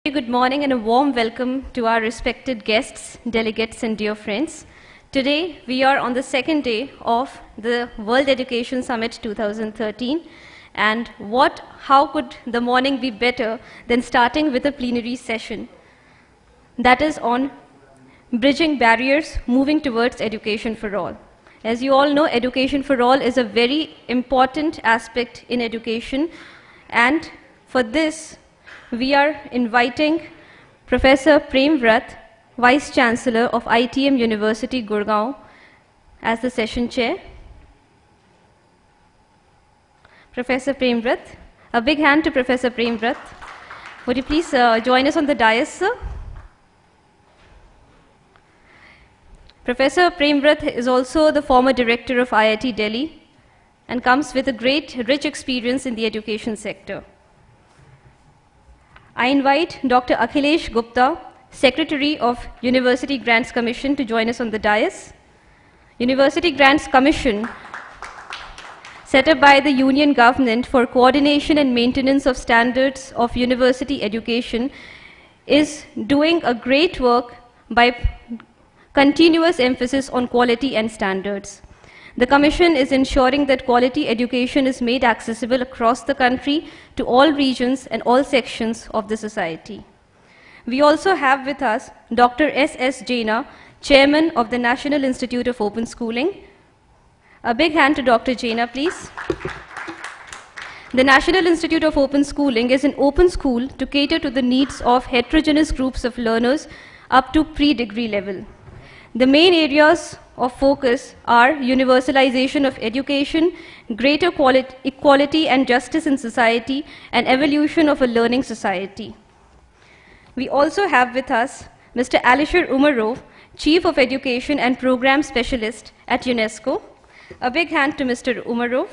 Good morning and a warm welcome to our respected guests, delegates and dear friends. Today we are on the second day of the World Education Summit 2013, and how could the morning be better than starting with a plenary session that is on bridging barriers, moving towards education for all. As you all know, education for all is a very important aspect in education, and for this we are inviting Professor Prem Vrat, Vice Chancellor of ITM University, Gurgaon, as the session chair. Professor Prem Vrat. A big hand to Professor Prem Vrat. Would you please join us on the dais, sir? Professor Prem Vrat is also the former director of IIT Delhi and comes with a great, rich experience in the education sector. I invite Dr. Akhilesh Gupta, Secretary of University Grants Commission, to join us on the dais. University Grants Commission, set up by the Union Government for coordination and maintenance of standards of university education, is doing a great work by continuous emphasis on quality and standards. The Commission is ensuring that quality education is made accessible across the country to all regions and all sections of the society. We also have with us Dr. S.S. Jaina, Chairman of the National Institute of Open Schooling. A big hand to Dr. Jaina, please. The National Institute of Open Schooling is an open school to cater to the needs of heterogeneous groups of learners up to pre-degree level. The main areas of focus are universalization of education, greater equality and justice in society, and evolution of a learning society. We also have with us Mr. Alisher Umarov, Chief of Education and Program Specialist at UNESCO. A big hand to Mr. Umarov.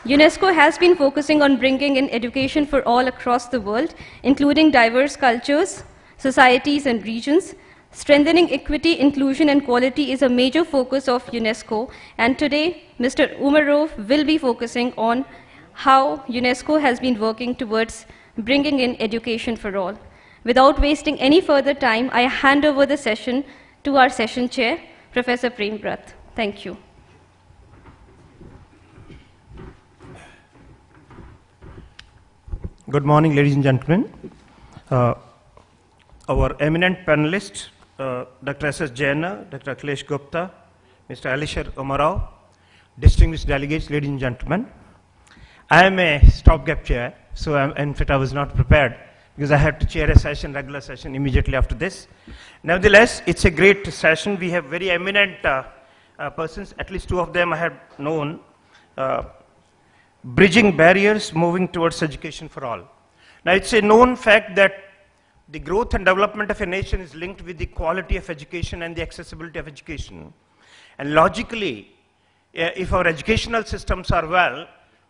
UNESCO has been focusing on bringing in education for all across the world, including diverse cultures, societies, and regions. Strengthening equity, inclusion, and quality is a major focus of UNESCO, and today Mr. Umarov will be focusing on how UNESCO has been working towards bringing in education for all. Without wasting any further time, I hand over the session to our session chair, Professor Prem Vrat. Thank you. Good morning, ladies and gentlemen. Our eminent panelists, Dr. S.S. Jaina, Dr. Akhilesh Gupta, Mr. Alisher Umarov, distinguished delegates, ladies and gentlemen. I am a stopgap chair, so in fact I was not prepared because I had to chair a session, regular session, immediately after this. Nevertheless, it's a great session. We have very eminent persons, at least two of them I have known, bridging barriers, moving towards education for all. Now, it's a known fact that the growth and development of a nation is linked with the quality of education and the accessibility of education. And logically, if our educational systems are well,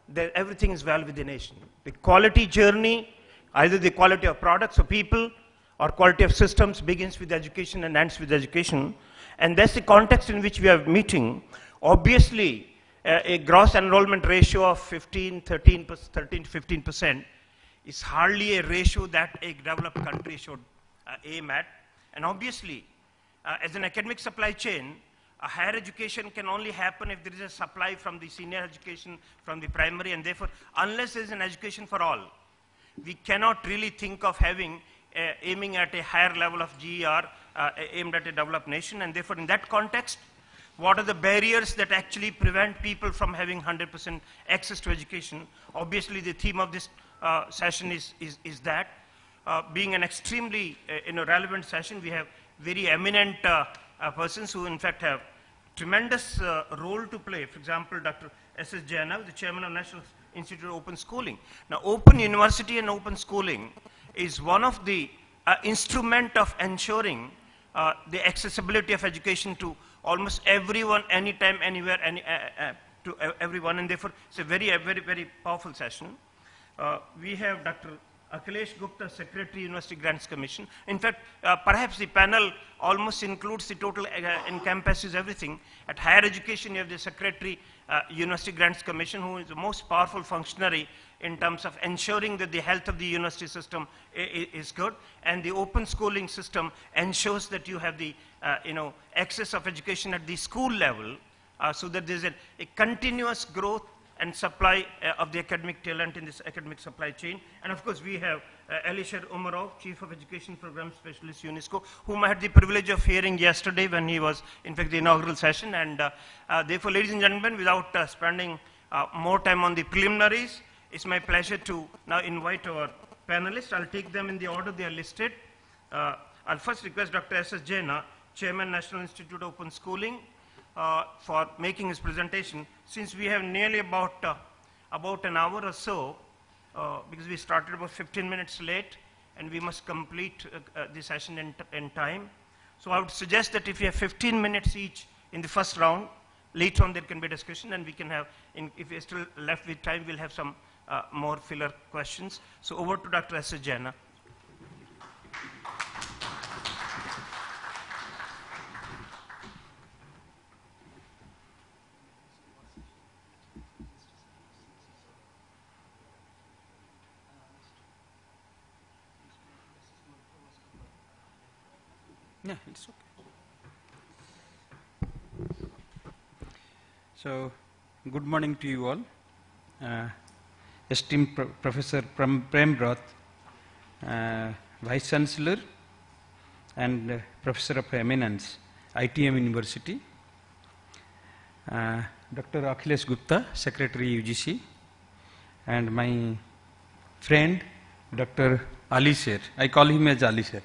then everything is well with the nation. The quality journey, either the quality of products or people, or quality of systems, begins with education and ends with education. And that's the context in which we are meeting. Obviously, a gross enrollment ratio of 13 to 15% is hardly a ratio that a developed country should aim at. And obviously, as an academic supply chain, a higher education can only happen if there is a supply from the senior education, from the primary, and therefore, unless there is an education for all, we cannot really think of having, aiming at a higher level of GER aimed at a developed nation. And therefore, in that context, what are the barriers that actually prevent people from having 100% access to education? Obviously, the theme of this session is that. Being an extremely relevant session, we have very eminent persons who in fact have tremendous role to play. For example, Dr. S.S. Jaina, the chairman of National Institute of Open Schooling. Now, open university and open schooling is one of the instrument of ensuring the accessibility of education to almost everyone, anytime, anywhere, to everyone, and therefore it's a very, very, very powerful session. We have Dr. Akhilesh Gupta, Secretary, University Grants Commission. In fact, perhaps the panel almost includes the total, encompasses everything. At higher education, you have the Secretary, University Grants Commission, who is the most powerful functionary in terms of ensuring that the health of the university system is good. And the open schooling system ensures that you have the, access of education at the school level, so that there's a continuous growth and supply of the academic talent in this academic supply chain. And of course, we have Alisher Umarov, Chief of Education Program Specialist, UNESCO, whom I had the privilege of hearing yesterday when he was, in fact, the inaugural session. And therefore, ladies and gentlemen, without spending more time on the preliminaries, it's my pleasure to now invite our panelists. I'll take them in the order they are listed. I'll first request Dr. S.S. Jaina, Chairman, National Institute of Open Schooling, for making his presentation. Since we have nearly about an hour or so, because we started about 15 minutes late, and we must complete the session in time. So I would suggest that if you have 15 minutes each in the first round, later on there can be a discussion, and we can have, if we're still left with time, we'll have some more filler questions. So over to Dr. S. Jaina. Yeah, it's okay. So, good morning to you all. Esteemed Professor Prem Roth, Vice Chancellor and Professor of Eminence, ITM University, Dr. Akhilesh Gupta, Secretary UGC, and my friend Dr. Alisher. I call him as Alisher.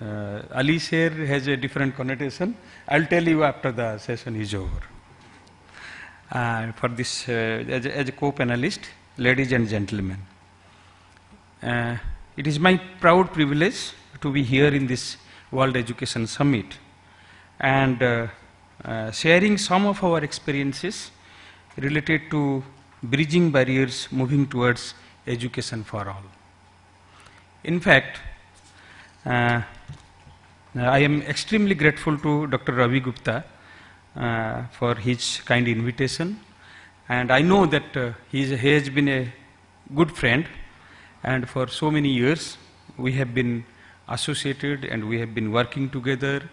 Alisher has a different connotation. I'll tell you after the session is over. For this, as a co-panelist, ladies and gentlemen, it is my proud privilege to be here in this World Education Summit and sharing some of our experiences related to bridging barriers, moving towards education for all. In fact, I am extremely grateful to Dr. Ravi Gupta for his kind invitation, and I know that he has been a good friend, and for so many years we have been associated and we have been working together,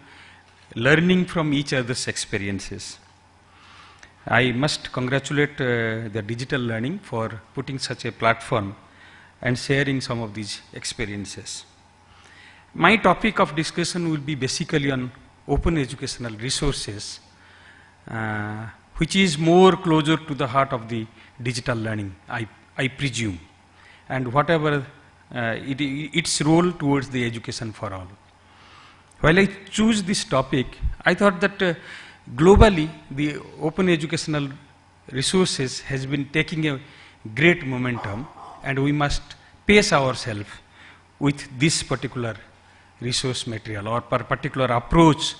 learning from each other's experiences. I must congratulate the digital learning for putting such a platform and sharing some of these experiences. My topic of discussion will be basically on open educational resources, which is more closer to the heart of the digital learning, I presume, and whatever its role towards the education for all. While I choose this topic, I thought that globally the open educational resources has been taking a great momentum, and we must pace ourselves with this particular resource material or particular approach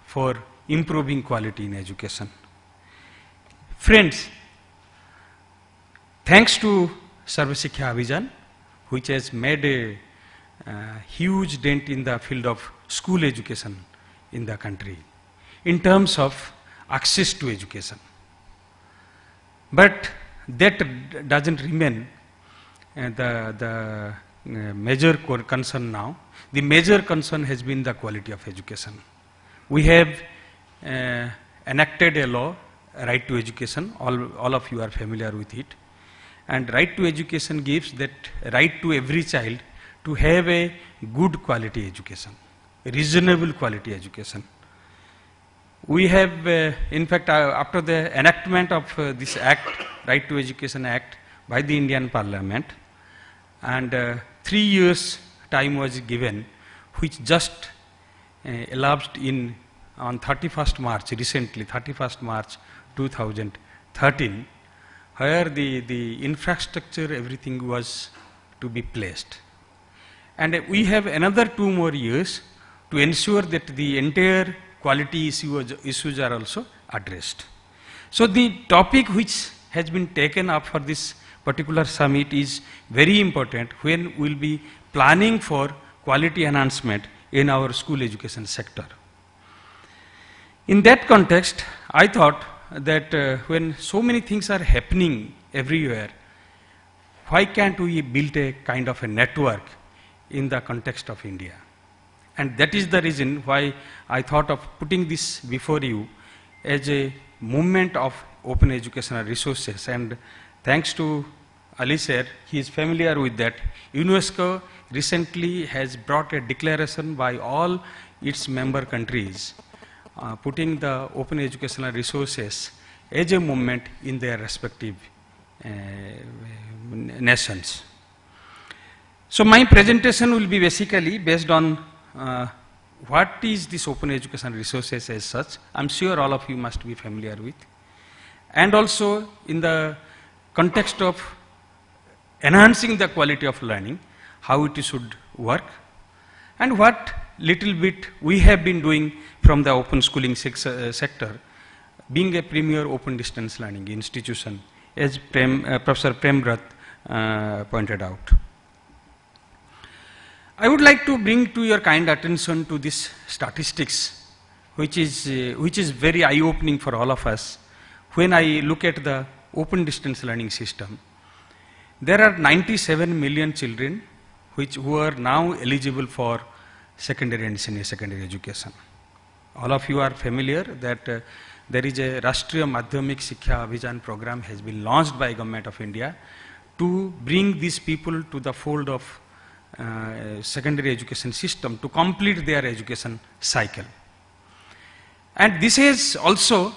for improving quality in education. Friends, thanks to Sarva Shiksha Abhiyan, which has made a huge dent in the field of school education in the country in terms of access to education. But that doesn't remain the major concern now. The major concern has been the quality of education. We have enacted a law, Right to Education. All of you are familiar with it. And Right to Education gives that right to every child to have a good quality education, reasonable quality education. We have, in fact, after the enactment of this Act, Right to Education Act, by the Indian Parliament, and 3 years time was given, which just elapsed on 31st March, recently, 31st March 2013, where the infrastructure, everything was to be placed. And we have another 2 more years to ensure that the entire quality issues are also addressed. So the topic which has been taken up for this particular summit is very important when we will be planning for quality enhancement in our school education sector. In that context, I thought that when so many things are happening everywhere, why can't we build a kind of a network in the context of India? And that is the reason why I thought of putting this before you as a movement of open educational resources. And thanks to Ali sir, he is familiar with that. UNESCO recently has brought a declaration by all its member countries putting the open educational resources as a movement in their respective nations. So my presentation will be basically based on what is this open education resources as such. I'm sure all of you must be familiar with. And also in the context of enhancing the quality of learning, how it should work, and what little bit we have been doing from the open schooling sector, being a premier open distance learning institution, as Professor Prem Bharat pointed out. I would like to bring to your kind attention to this statistics, which is very eye-opening for all of us. When I look at the open distance learning system, there are 97 million children who are now eligible for secondary and senior secondary education. All of you are familiar that there is a Rashtriya Madhyamik Shiksha Abhijan program has been launched by Government of India to bring these people to the fold of secondary education system to complete their education cycle. And this has also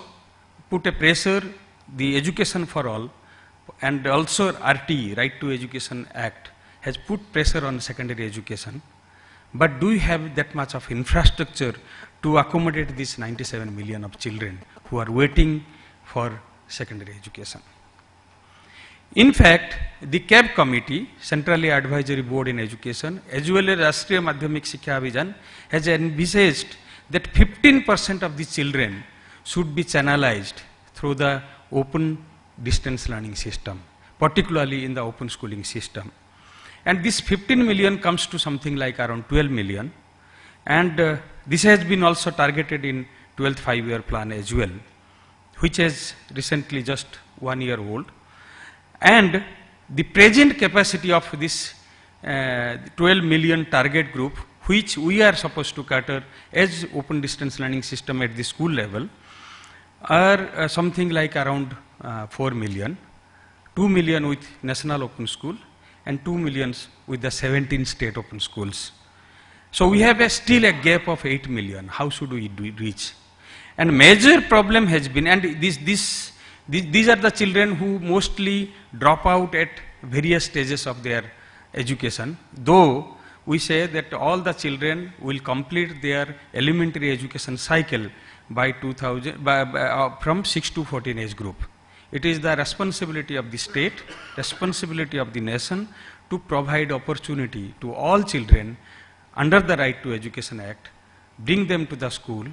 put a pressure, the Education for All, and also RTE, Right to Education Act, has put pressure on secondary education. But do you have that much of infrastructure to accommodate these 97 million of children who are waiting for secondary education? In fact, the CAB committee, Centrally Advisory Board in Education, as well as Rashtriya Madhyamik Shiksha Abhijan, has envisaged that 15% of the children should be channelized through the open distance learning system, particularly in the open schooling system. And this 15 million comes to something like around 12 million. And this has been also targeted in 12th five-year plan as well, which is recently just 1 year old. And the present capacity of this 12 million target group, which we are supposed to cater as open distance learning system at the school level, are something like around 4 million, 2 million with National Open School, and 2 million with the 17 state open schools. So we have still a gap of 8 million. How should we reach? And major problem has been, and these are the children who mostly drop out at various stages of their education, though we say that all the children will complete their elementary education cycle by 2000, from 6 to 14 age group. It is the responsibility of the state, responsibility of the nation to provide opportunity to all children under the Right to Education Act, bring them to the school,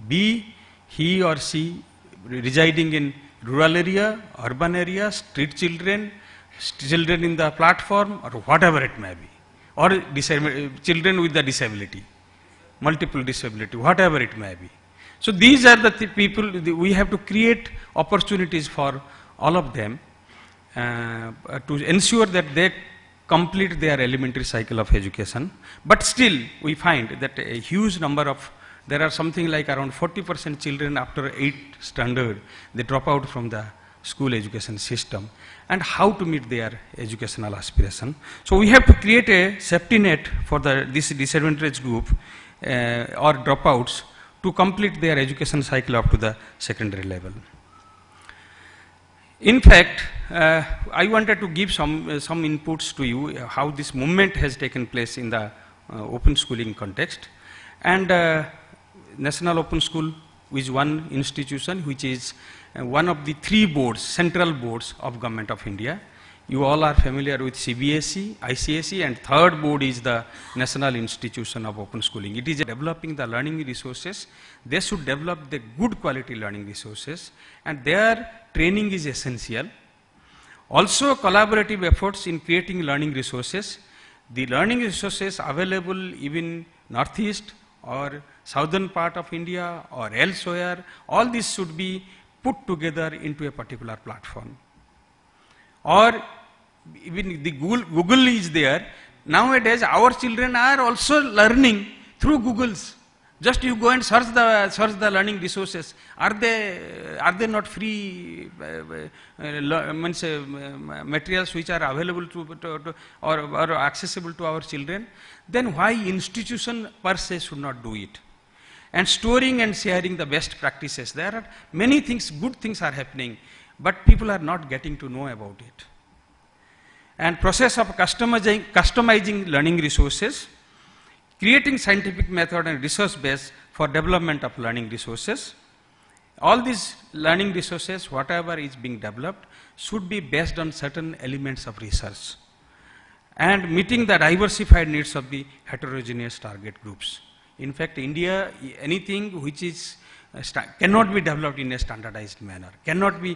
be he or she residing in rural area, urban area, street children, children in the platform, or whatever it may be, or children with the disability, multiple disability, whatever it may be. So these are the people, we have to create opportunities for all of them to ensure that they complete their elementary cycle of education. But still, we find that a huge number of, there are something like around 40% children after 8th standard, they drop out from the school education system, and how to meet their educational aspiration. So we have to create a safety net for this disadvantaged group or dropouts to complete their education cycle up to the secondary level. In fact, I wanted to give some inputs to you how this movement has taken place in the open schooling context. And National Open School is one institution which is one of the 3 boards, central boards of Government of India. You all are familiar with CBSE, ICSE, and third board is the National Institution of Open Schooling. It is developing the learning resources. They should develop the good quality learning resources, and their training is essential. Also collaborative efforts in creating learning resources. The learning resources available even northeast or southern part of India or elsewhere, all this should be put together into a particular platform. Or even the Google is there. Nowadays our children are also learning through Googles. Just you go and search the learning resources. Are they not free materials which are available or accessible to our children? Then why institution per se should not do it? And storing and sharing the best practices. There are many things, good things are happening, but people are not getting to know about it. And process of customizing learning resources, creating scientific method and research base for development of learning resources. All these learning resources, whatever is being developed, should be based on certain elements of research and meeting the diversified needs of the heterogeneous target groups. In fact, India, anything which is cannot be developed in a standardized manner, cannot be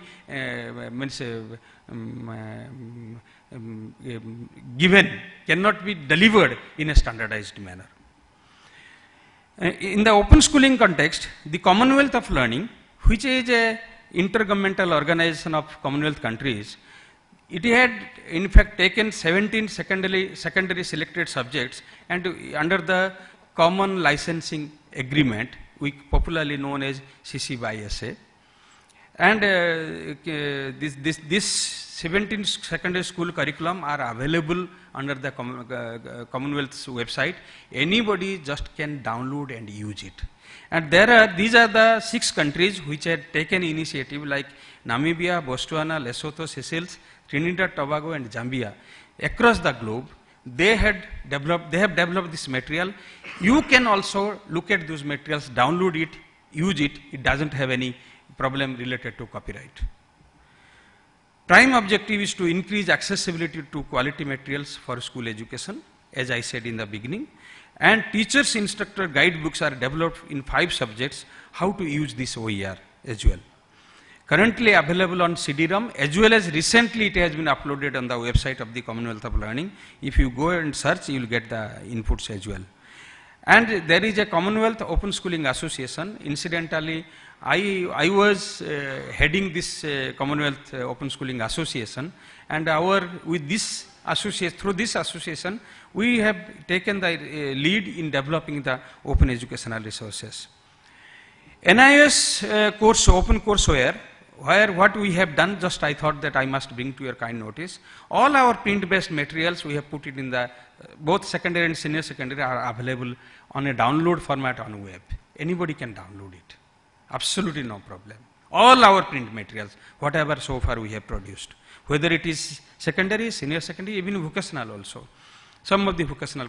given, cannot be delivered in a standardized manner. In the open schooling context, the Commonwealth of Learning, which is a intergovernmental organization of Commonwealth countries, it had in fact taken 17 secondary selected subjects and under the Common Licensing Agreement, which popularly known as CC/BY/SA. And this 17 secondary school curriculum are available under the Commonwealth's website. Anybody just can download and use it. And these are the 6 countries which had taken initiative, like Namibia, Botswana, Lesotho, Seychelles, Trinidad, Tobago and Zambia. Across the globe, they have developed this material. You can also look at those materials, download it, use it. It doesn't have any problem related to copyright. Prime objective is to increase accessibility to quality materials for school education, as I said in the beginning. And teachers' instructor guidebooks are developed in 5 subjects, how to use this OER as well. Currently available on CD-ROM, as well as recently it has been uploaded on the website of the Commonwealth of Learning. If you go and search, you will get the inputs as well. And there is a Commonwealth Open Schooling Association. Incidentally, I was heading this Commonwealth Open Schooling Association, and through this association, we have taken the lead in developing the open educational resources. NIS course, Open Courseware, where what we have done, just I thought that I must bring to your kind notice. All our print-based materials, we have put it in the, both secondary and senior secondary are available on a download format on web. Anybody can download it. Absolutely no problem. All our print materials, whatever so far we have produced, whether it is secondary, senior secondary, even vocational also. Some of the vocational,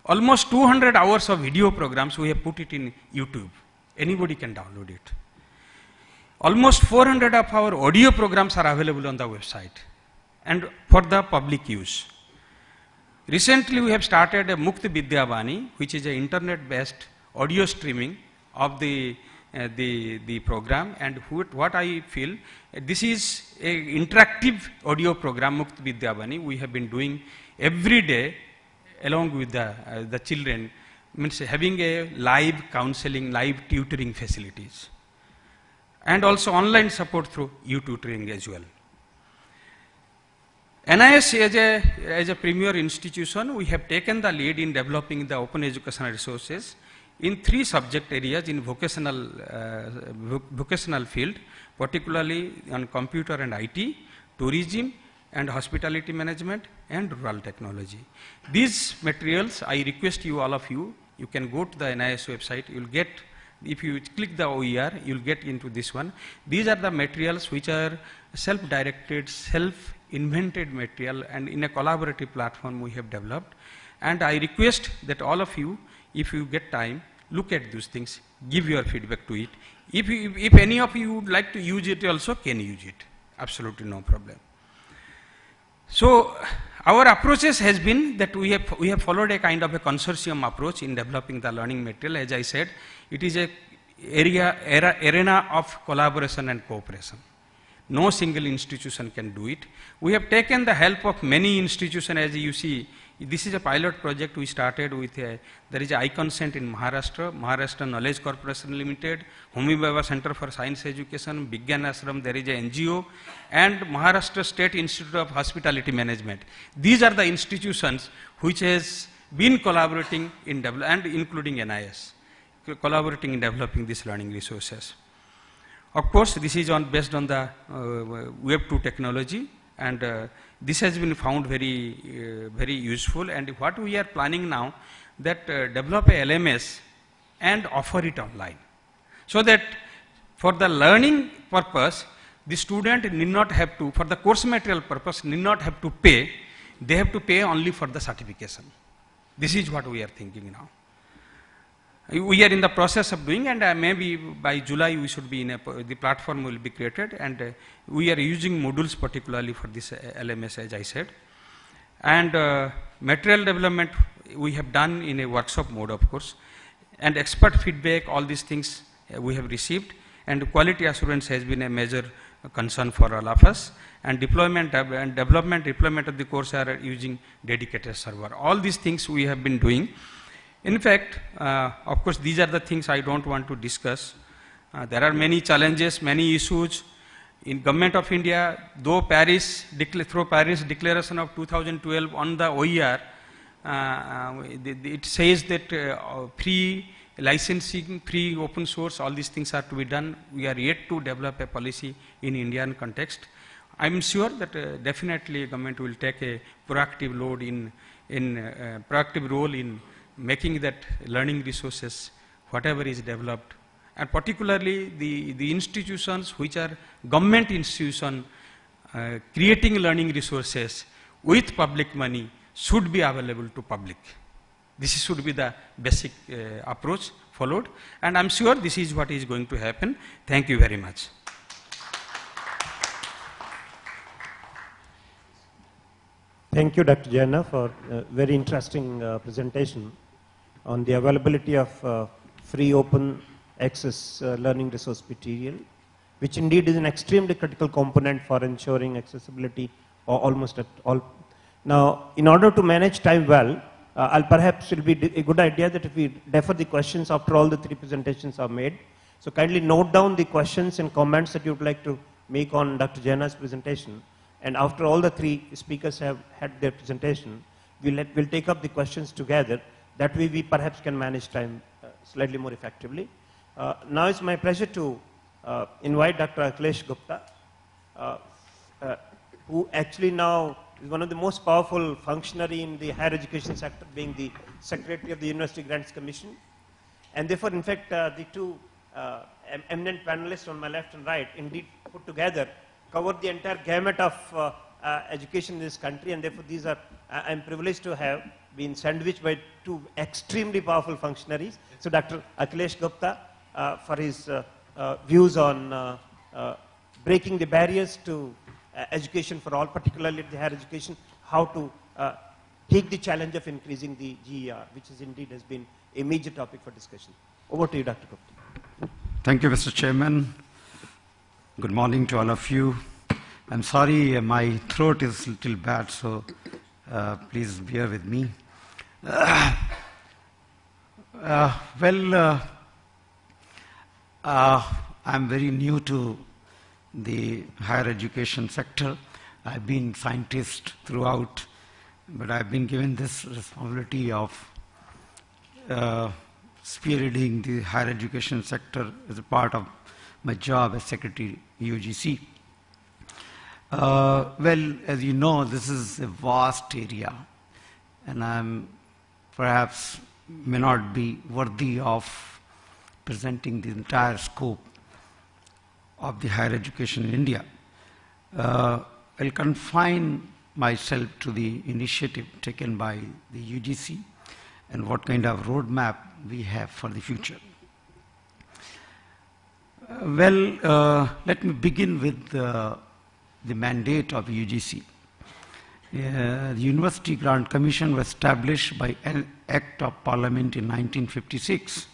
almost 200 hours of video programs, we have put it in YouTube. Anybody can download it. Almost 400 of our audio programs are available on the website and for the public use. Recently we have started a Mukt Vidya Vani, which is an internet-based audio streaming of the program, and what I feel, this is an interactive audio program, Mukt Vidya Vani, we have been doing every day along with the children, means having a live counseling, live tutoring facilities, and also online support through U-tutoring as well. NIS as a premier institution, we have taken the lead in developing the open educational resources in 3 subject areas in vocational field, particularly on computer and IT, tourism and hospitality management and rural technology. These materials, I request you, all of you, you can go to the NIS website, you will get, if you click the OER, you will get into this one. These are the materials which are self-directed, self-invented material, and in a collaborative platform we have developed. And I request that all of you, if you get time, look at those things, give your feedback to it. If any of you would like to use it also, can use it. Absolutely no problem. So our approaches has been that we have followed a kind of a consortium approach in developing the learning material. As I said, it is a arena of collaboration and cooperation. No single institution can do it. We have taken the help of many institutions. As you see, this is a pilot project we started with. There is a iConsent in Maharashtra, Maharashtra Knowledge Corporation Limited, Homi Bhabha Center for Science Education, Vigyan Ashram, there is a NGO, and Maharashtra State Institute of Hospitality Management. These are the institutions which has been collaborating in development, and including NIS, collaborating in developing these learning resources. Of course, this is based on the Web 2 technology, and this has been found very useful. And what we are planning now, that develop a LMS and offer it online, so that for the learning purpose, the student need not have to, for the course material purpose, need not have to pay. They have to pay only for the certification. This is what we are thinking now. We are in the process of doing, and maybe by July we should be in the platform will be created, and we are using modules particularly for this LMS, as I said. And material development we have done in a workshop mode, of course, and expert feedback, all these things we have received, and quality assurance has been a major concern for all of us, and deployment and deployment of the course are using dedicated server. All these things we have been doing. In fact, of course, these are the things I don't want to discuss. There are many challenges, many issues. In Government of India, though through Paris Declaration of 2012 on the OER, it says that free licensing, free open source, all these things are to be done. We are yet to develop a policy in Indian context. I'm sure that definitely government will take a proactive role in making that learning resources, whatever is developed, and particularly the institutions which are government institutions creating learning resources with public money should be available to public. This should be the basic approach followed, and I'm sure this is what is going to happen. Thank you very much. Thank you, Dr. Jaina, for a very interesting presentation on the availability of free open access learning resource material, which indeed is an extremely critical component for ensuring accessibility almost at all. Now, in order to manage time well, perhaps it will be a good idea that if we defer the questions after all the three presentations are made. So kindly note down the questions and comments that you would like to make on Dr. Jaina's presentation. And after all the three speakers have had their presentation, we'll take up the questions together. That way we perhaps can manage time slightly more effectively. Now it's my pleasure to invite Dr. Akhilesh Gupta, who actually now is one of the most powerful functionary in the higher education sector, being the Secretary of the University Grants Commission. And therefore, in fact, the two eminent panelists on my left and right indeed put together cover the entire gamut of education in this country, and therefore these are, I'm privileged to have been sandwiched by two extremely powerful functionaries. So Dr. Akhilesh Gupta for his views on breaking the barriers to education for all, particularly at the higher education, how to take the challenge of increasing the GER, which is indeed has been a major topic for discussion. Over to you, Dr. Gupta. Thank you, Mr. Chairman. Good morning to all of you. I'm sorry, my throat is a little bad, so please bear with me. I'm very new to the higher education sector. I've been scientist throughout, but I've been given this responsibility of spearheading the higher education sector as a part of my job as Secretary UGC. As you know, this is a vast area, and I'm perhaps may not be worthy of presenting the entire scope of the higher education in India. I'll confine myself to the initiative taken by the UGC and what kind of roadmap we have for the future. Let me begin with the mandate of UGC. The University Grant Commission was established by an Act of Parliament in 1956.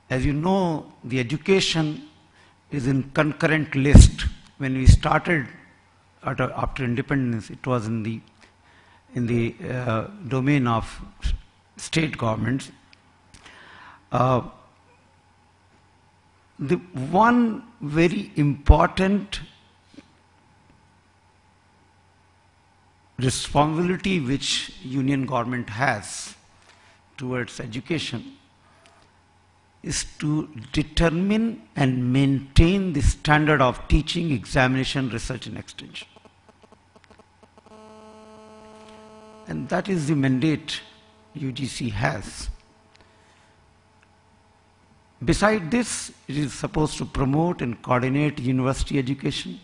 As you know, the education is in concurrent list. When we started after independence, it was in the domain of state governments. The one very important responsibility which union government has towards education is to determine and maintain the standard of teaching, examination, research and extension. And that is the mandate UGC has. Beside this, it is supposed to promote and coordinate university education.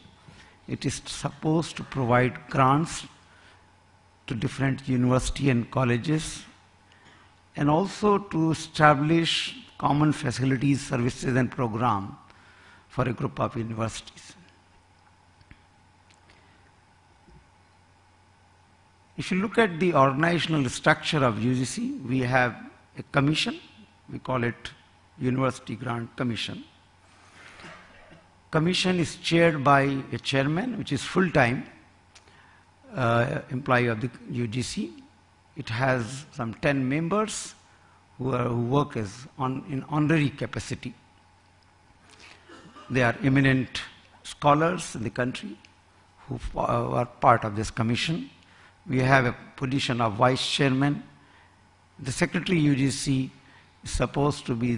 It is supposed to provide grants to different university and colleges, and also to establish common facilities, services and program for a group of universities. If you look at the organizational structure of UGC, we have a commission, we call it University Grant Commission. Commission is chaired by a chairman, which is full-time employee of the UGC. It has some 10 members who work as in honorary capacity. They are eminent scholars in the country who are part of this commission. We have a position of vice chairman. The secretary UGC is supposed to be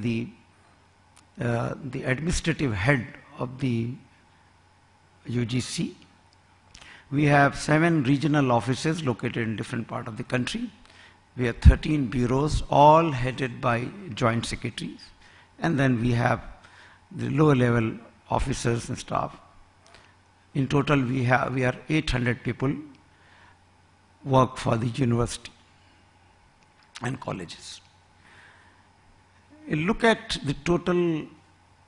the administrative head of the UGC. We have 7 regional offices located in different parts of the country. We have 13 bureaus, all headed by joint secretaries. And then we have the lower level officers and staff. In total, we are 800 people work for the university and colleges. You look at the total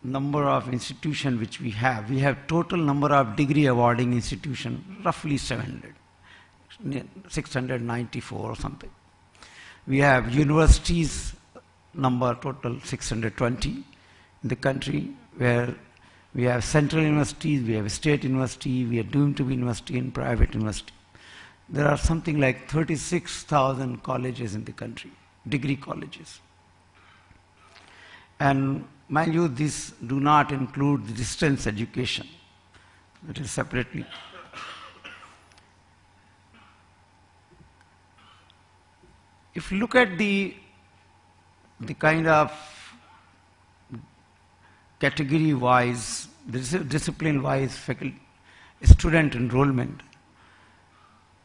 number of institutions which we have. We have total number of degree awarding institutions, roughly 700, 694 or something. We have universities number total 620 in the country, where we have central universities, we have state university, we are doomed to be university and private university. There are something like 36,000 colleges in the country, degree colleges. And mind you, these do not include the distance education. That is separately. If you look at the kind of category-wise, discipline-wise student enrollment,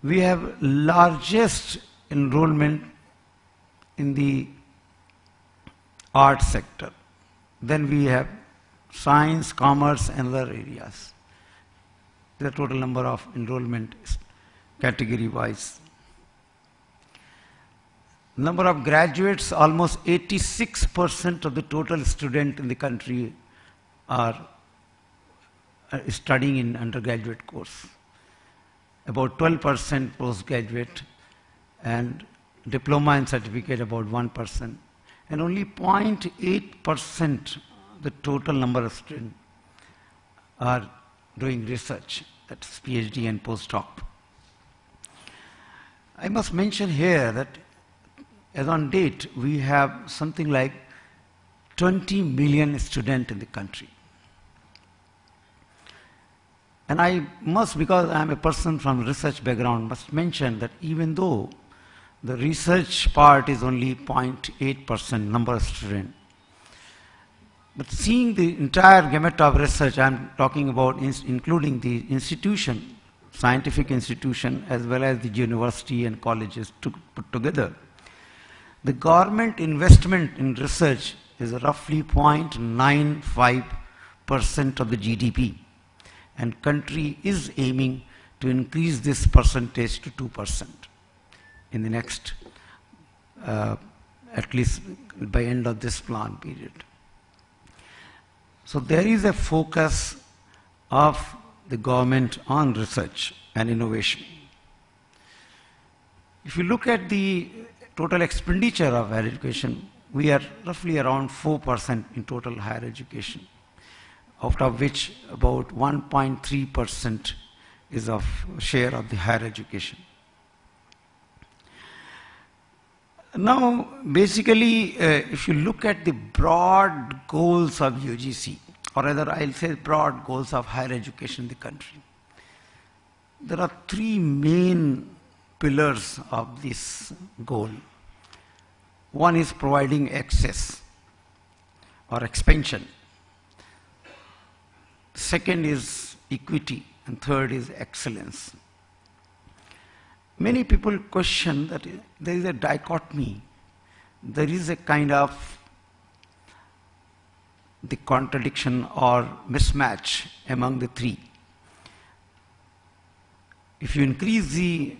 we have largest enrollment in the art sector. Then we have science, commerce and other areas. The total number of enrollment is category-wise. Number of graduates, almost 86% of the total students in the country are studying in undergraduate course. About 12% postgraduate, and diploma and certificate about 1%. And only 0.8% the total number of students are doing research, that's PhD and postdoc. I must mention here that as on date, we have something like 20 million students in the country. And I must, because I am a person from research background, must mention that even though the research part is only 0.8% number of students, but seeing the entire gamut of research, I am talking about including the institution, scientific institution, as well as the university and colleges put together. The government investment in research is roughly 0.95% of the GDP, and country is aiming to increase this percentage to 2% in the next, at least by end of this plan period. So there is a focus of the government on research and innovation. If you look at the total expenditure of higher education, we are roughly around 4% in total higher education. out of which about 1.3% is of share of the higher education. Now, basically, if you look at the broad goals of UGC, or rather I'll say broad goals of higher education in the country, there are three main pillars of this goal. One is providing access or expansion. Second is equity, and third is excellence. Many people question that there is a dichotomy. There is a kind of the contradiction or mismatch among the three. If you increase the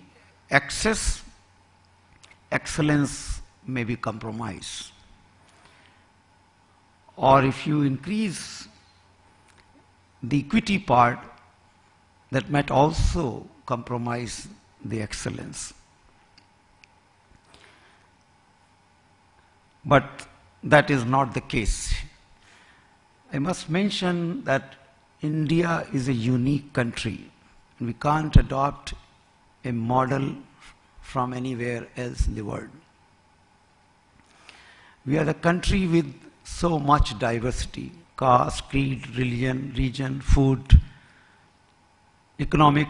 access, excellence may be compromised. Or if you increase the equity part, that might also compromise the excellence. But that is not the case. I must mention that India is a unique country. We can't adopt a model from anywhere else in the world. We are the country with so much diversity: caste, creed, religion, region, food, economic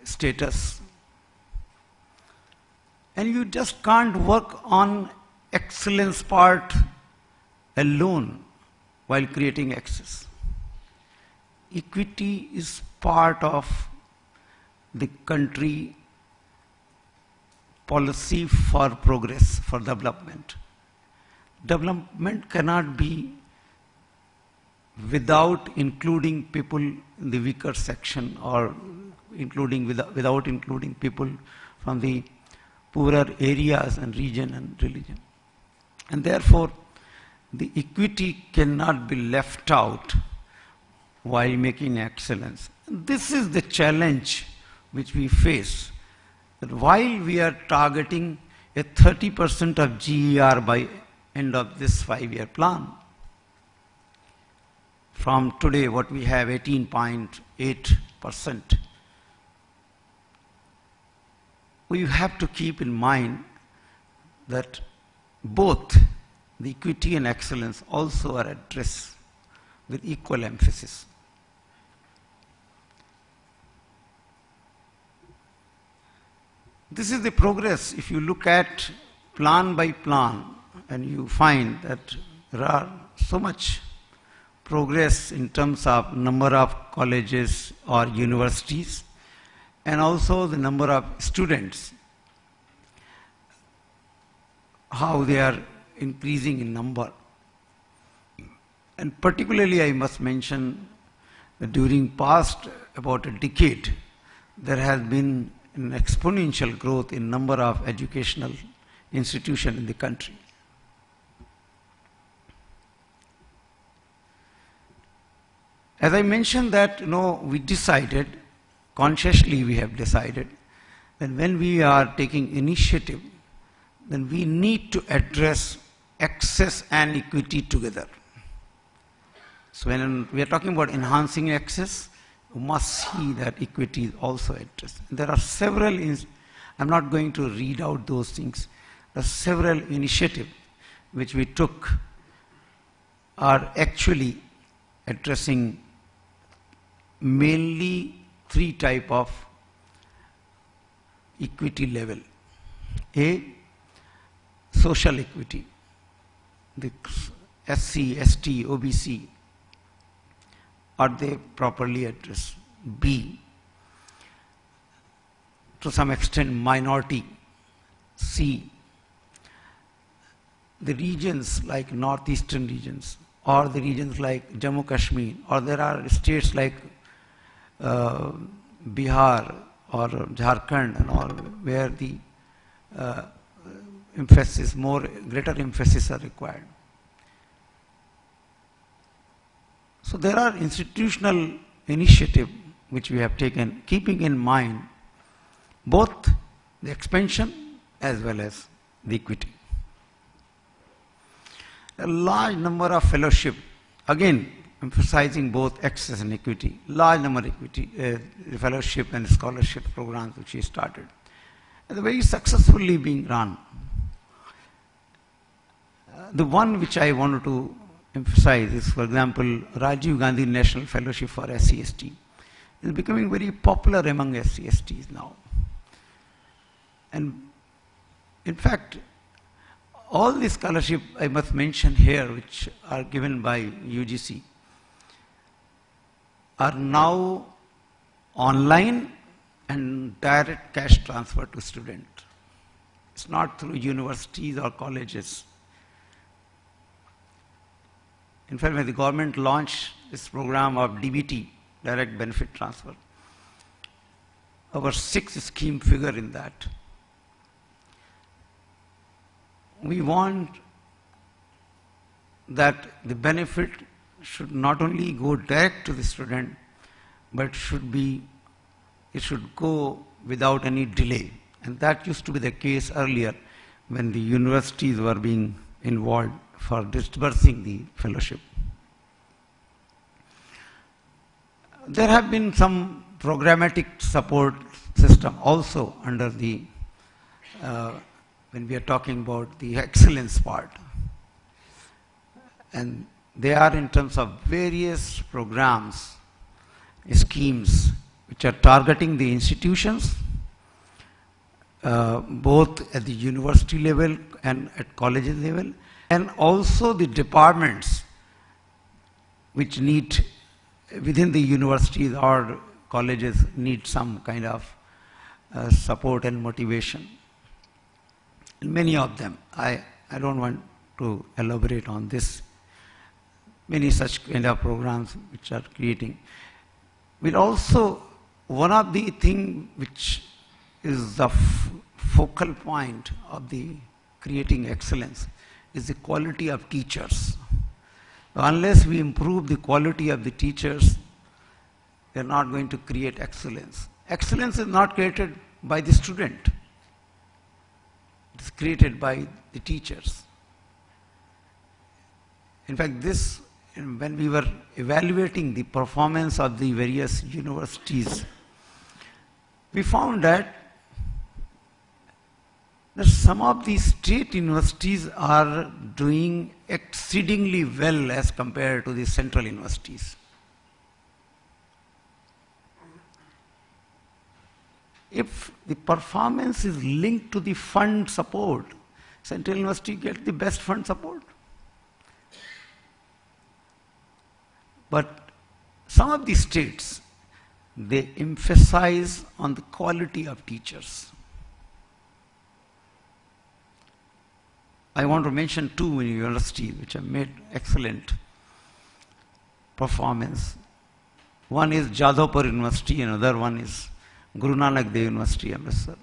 status. And you just can't work on excellence part alone while creating access. Equity is part of the country policy for progress, for development. Development cannot be without including people in the weaker section, or without including people from the poorer areas and region and religion. And therefore, the equity cannot be left out while making excellence. This is the challenge which we face, that while we are targeting a 30% of GER by end of this 5-year plan, from today what we have 18.8%, we have to keep in mind that both the equity and excellence also are addressed with equal emphasis. This is the progress. If you look at plan by plan, and you find that there are so much progress in terms of number of colleges or universities, and also the number of students, how they are increasing in number. And particularly I must mention that during past about a decade, there has been an exponential growth in number of educational institutions in the country. As I mentioned that, we decided, consciously we have decided, that when we are taking initiative, then we need to address access and equity together. So when we are talking about enhancing access, we must see that equity is also addressed. There are several, I'm not going to read out those things, there are several initiatives which we took are actually addressing mainly three types of equity level. A, social equity, the SC, ST, OBC, are they properly addressed? B, to some extent minority. C, the regions like northeastern regions, or the regions like Jammu Kashmir, or there are states like Bihar or Jharkhand and all, where the emphasis, greater emphasis are required. So there are institutional initiatives which we have taken, keeping in mind both the expansion as well as the equity. A large number of fellowship, again emphasizing both access and equity, large number of equity, fellowship and scholarship programs which he started. And they're very successfully being run. The one which I wanted to emphasize is, for example, Rajiv Gandhi National Fellowship for SC/ST. Is becoming very popular among SC/STs now. And in fact, all the scholarship I must mention here, which are given by UGC, are now online and direct cash transfer to student. It's not through universities or colleges. In fact, when the government launched this program of DBT, direct benefit transfer, our 6th scheme figure in that. We want that the benefit should not only go direct to the student, but it should go without any delay. And that used to be the case earlier when the universities were being involved for disbursing the fellowship. There have been some programmatic support system also under the, when we are talking about the excellence part. And they are in terms of various programs, schemes, which are targeting the institutions, both at the university level and at college level, and also the departments which need, within the universities or colleges, need some kind of support and motivation. And many of them, I don't want to elaborate on this, many such kind of programs which are creating. But also, one of the things which is the focal point of the creating excellence is the quality of teachers. Unless we improve the quality of the teachers, we are not going to create excellence. Excellence is not created by the student. It is created by the teachers. In fact, this, when we were evaluating the performance of the various universities, we found that some of these state universities are doing exceedingly well as compared to the central universities. If the performance is linked to the fund support, central university gets the best fund support. But some of the states, they emphasize on the quality of teachers. I want to mention two universities which have made excellent performance. One is Jadavpur University, and another one is Guru Nanak Dev University, Amritsar.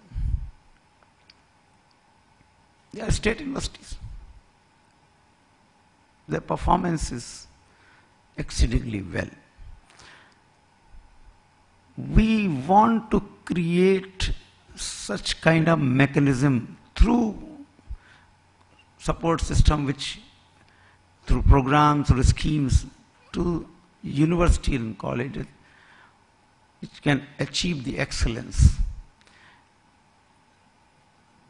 They are state universities. Their performance is exceedingly well. We want to create such kind of mechanism through support system, which through programs, through schemes, to university and colleges, which can achieve the excellence.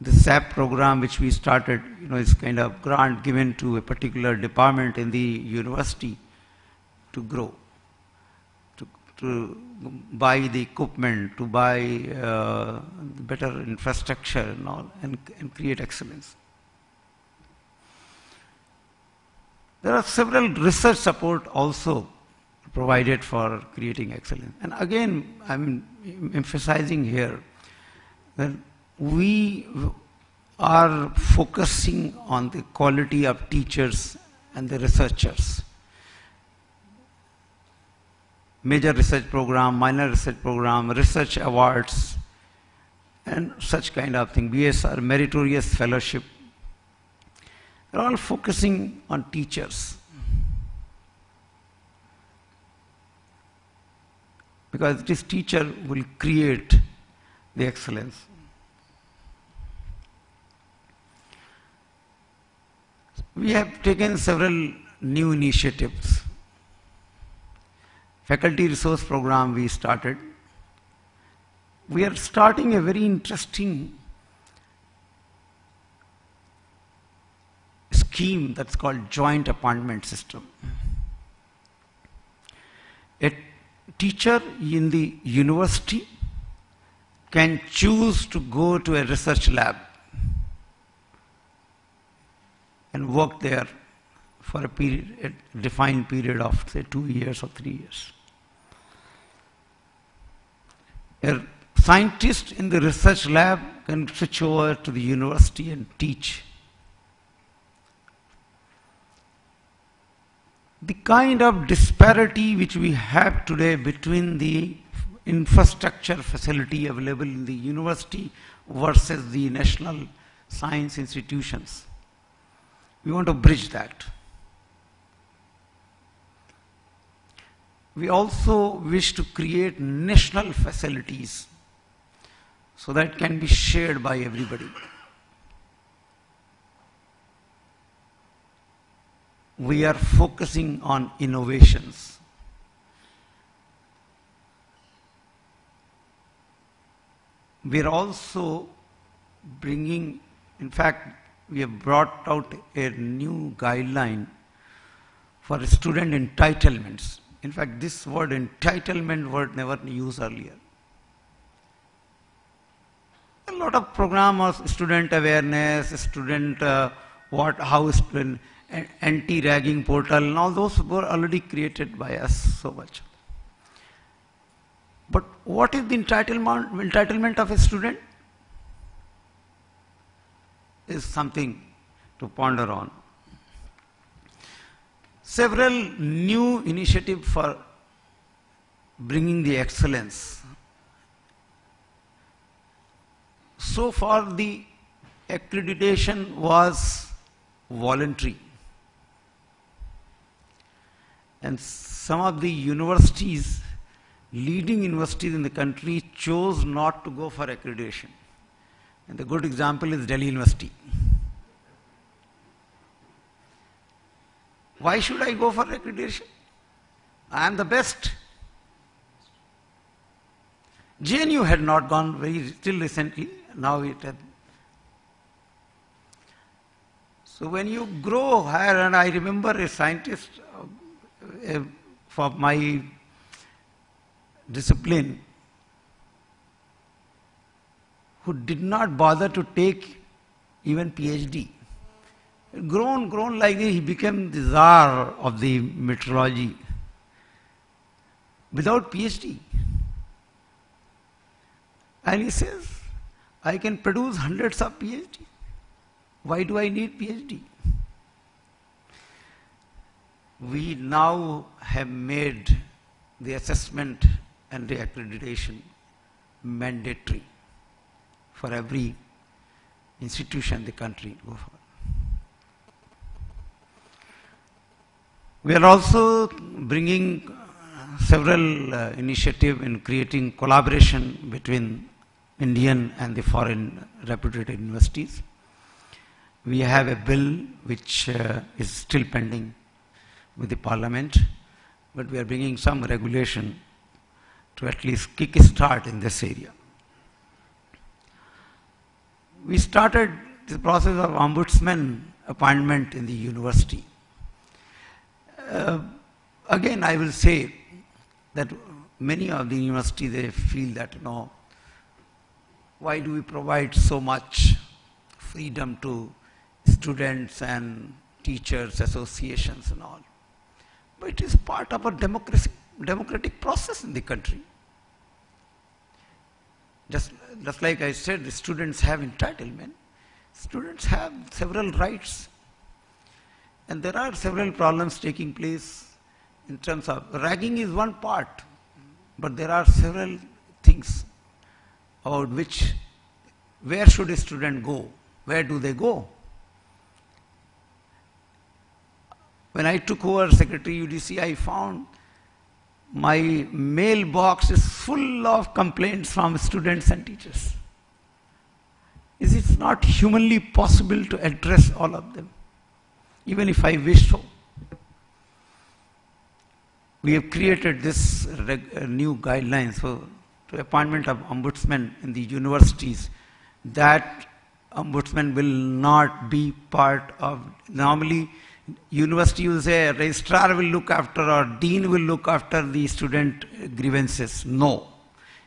The SAP program which we started, is kind of grant given to a particular department in the university to grow, to buy the equipment, to buy better infrastructure and all, and create excellence. There are several research support also provided for creating excellence. And again, I'm emphasizing here that we are focusing on the quality of teachers and the researchers. Major research program, minor research program, research awards, and such kind of thing. BSR, meritorious fellowship. They're all focusing on teachers. Because this teacher will create the excellence. We have taken several new initiatives. faculty resource program we started. We are starting a very interesting scheme that's called joint appointment system. A teacher in the university can choose to go to a research lab and work there for a period, a defined period of say 2 years or 3 years. A scientist in the research lab can switch over to the university and teach. The kind of disparity which we have today between the infrastructure facility available in the university versus the national science institutions, we want to bridge that. We also wish to create national facilities so that it can be shared by everybody. We are focusing on innovations. We are also bringing, in fact, we have brought out a new guideline for student entitlements. In fact, this word entitlement word never used earlier. A lot of programs of student awareness, student how student anti-ragging portal, and all those were already created by us so much. But what is the entitlement of a student? Is something to ponder on. Several new initiatives for bringing the excellence. So far the accreditation was voluntary. And some of the universities, leading universities in the country, chose not to go for accreditation. And the good example is Delhi University. Why should I go for accreditation? I am the best. JNU had not gone till recently, now it had. So when you grow higher, and I remember a scientist for my discipline who did not bother to take even PhD. Grown like this, he became the czar of the meteorology without PhD. And he says, I can produce hundreds of PhD. Why do I need PhD? We now have made the assessment and the accreditation mandatory for every institution in the country to go for. We are also bringing several initiatives in creating collaboration between Indian and the foreign reputed universities. We have a bill which is still pending with the Parliament, but we are bringing some regulation to at least kick a start in this area. We started the process of ombudsman appointment in the university. Again, I will say that many of the universities, they feel that, why do we provide so much freedom to students and teachers, associations and all? But it is part of a democratic process in the country. Just like I said, the students have entitlement. Students have several rights. And there are several problems taking place in terms of ragging is one part, but there are several things about where should a student go? Where do they go? When I took over Secretary UDC, I found my mailbox is full of complaints from students and teachers. Is it not humanly possible to address all of them, even if I wish so? we have created this new guidelines for the appointment of ombudsman in the universities. That ombudsman will not be part of, normally university will say registrar will look after or dean will look after the student grievances. No,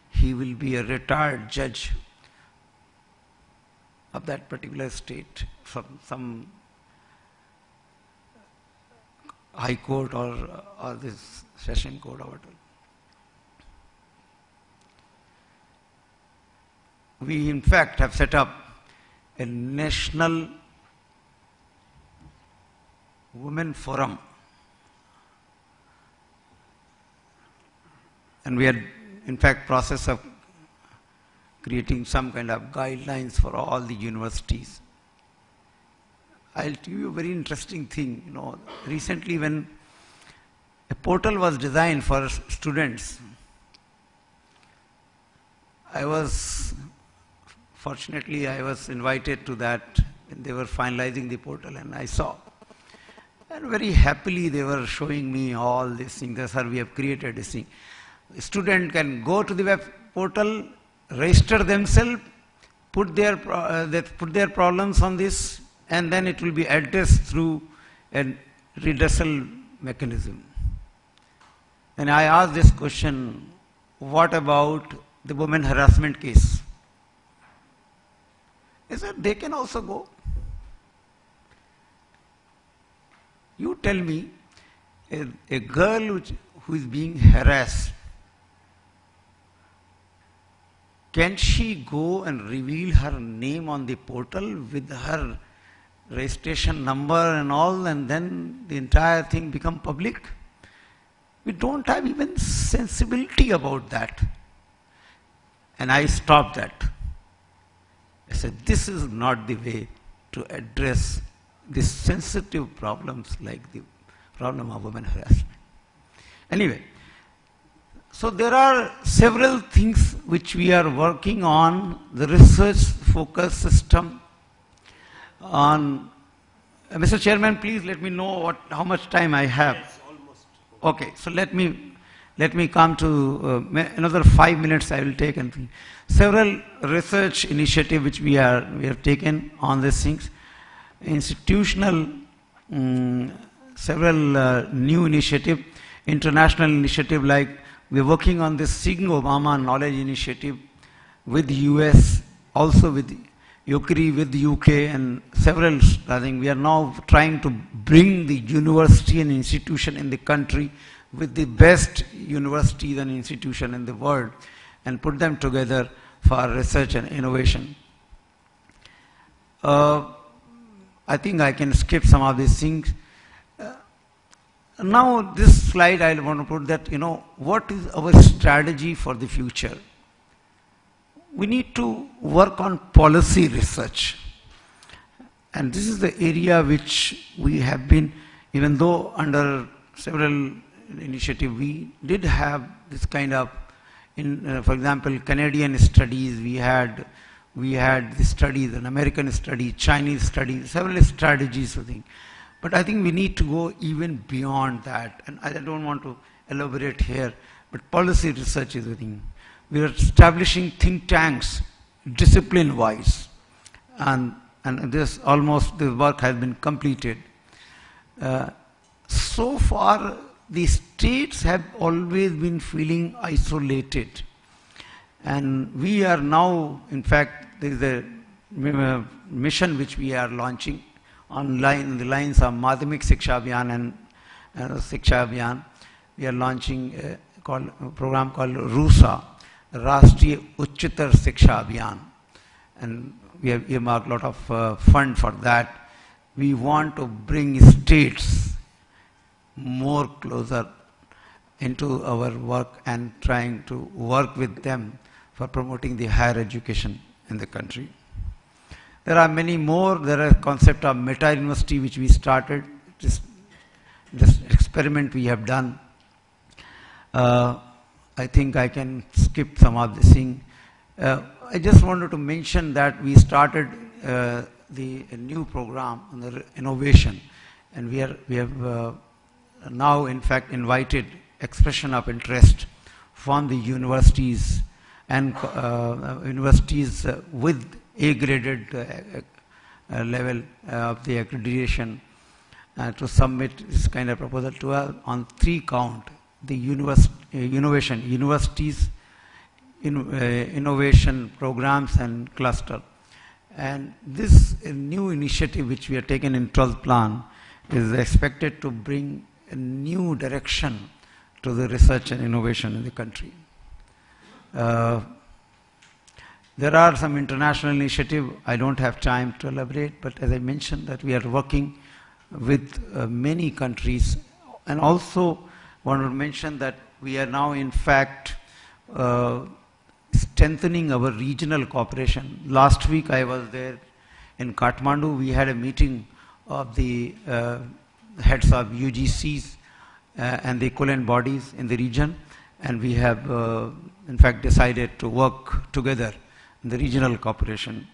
he will be a retired judge of that particular state, from some high court or this session court or whatever. We in fact have set up a national women forum, and we are in fact process of creating some kind of guidelines for all the universities. I'll tell you a very interesting thing. You know, recently when a portal was designed for students, fortunately I was invited to that when they were finalizing the portal, and I saw. And very happily they were showing me all these things. Sir, we have created this thing. A student can go to the web portal, register themselves, put their problems on this, and then it will be addressed through a redressal mechanism. And I asked this question, what about the women harassment case? He said, they can also go. You tell me, a girl who is being harassed, can she go and reveal her name on the portal with her registration number and all, and then the entire thing become public? We don't have even sensibility about that. And I stopped that. I said, this is not the way to address these sensitive problems like the problem of women harassment. Anyway, so there are several things which we are working on, the research focus system on. Mr. Chairman, please let me know how much time I have. Yes, almost. Okay, so let me come to another 5 minutes I will take, and several research initiatives which we have taken on these things. Institutional, several new initiative, international initiative, like we're working on this Seeking Obama Knowledge Initiative with the US, also with UKRI, with the UK, and several. I think we are now trying to bring the university and institution in the country with the best universities and institutions in the world and put them together for research and innovation. I think I can skip some of these things. Now this slide I want to put that, what is our strategy for the future? We need to work on policy research. And this is the area which we have been, even though under several initiatives we did have this kind of, for example, Canadian studies, we had the studies, an American study, Chinese studies, several strategies, I think. But I think we need to go even beyond that. And I don't want to elaborate here, but policy research is the thing. We are establishing think tanks, discipline-wise. And this work has been completed. So far, the states have always been feeling isolated. And we are now, in fact, there is a mission which we are launching on the lines of Madhyamik Shiksha Abhiyan and Shiksha Abhiyan. We are launching a program called RUSA, Rashtriya Uchchatar Shiksha Abhiyan. And we have earmarked a lot of fund for that. We want to bring states more closer into our work and trying to work with them for promoting the higher education in the country. There are many more. There is a concept of Meta University which we started, this experiment we have done. I think I can skip some of this thing. I just wanted to mention that we started a new program on the innovation, and we have now in fact invited expression of interest from the universities and universities with A-graded level of the accreditation to submit this kind of proposal to us on 3 count: the universities, innovation programs and cluster. And this new initiative which we have taken in 12th plan is expected to bring a new direction to the research and innovation in the country. There are some international initiatives. I don't have time to elaborate, but as I mentioned that we are working with many countries, and also want to mention that we are now in fact strengthening our regional cooperation. Last week I was there in Kathmandu. We had a meeting of the heads of UGCs and the equivalent bodies in the region, and we have in fact decided to work together in the regional cooperation,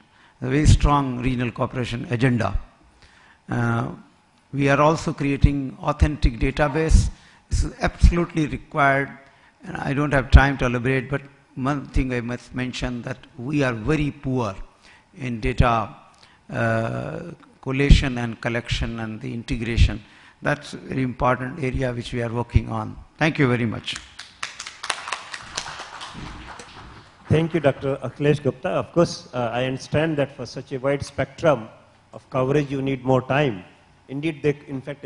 a very strong regional cooperation agenda. We are also creating authentic database. This is absolutely required, and I don't have time to elaborate, but one thing I must mention that we are very poor in data collation and collection and the integration. That's a very important area which we are working on. Thank you very much. Thank you, Dr. Akhilesh Gupta. Of course, I understand that for such a wide spectrum of coverage, you need more time. Indeed, in fact,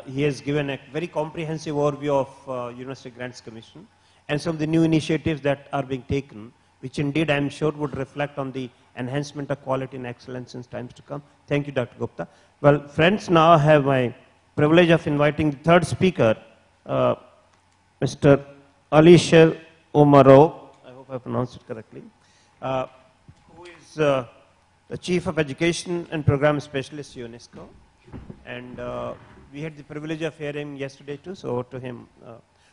he has given a very comprehensive overview of University Grants Commission and some of the new initiatives that are being taken, which indeed I am sure would reflect on the enhancement of quality and excellence in times to come. Thank you, Dr. Gupta. Well, friends, now I have my privilege of inviting the third speaker, Mr. Alisher Omarov. I hope I pronounced it correctly. Who is the Chief of Education and Program Specialist, UNESCO. And we had the privilege of hearing him yesterday too, so over to him.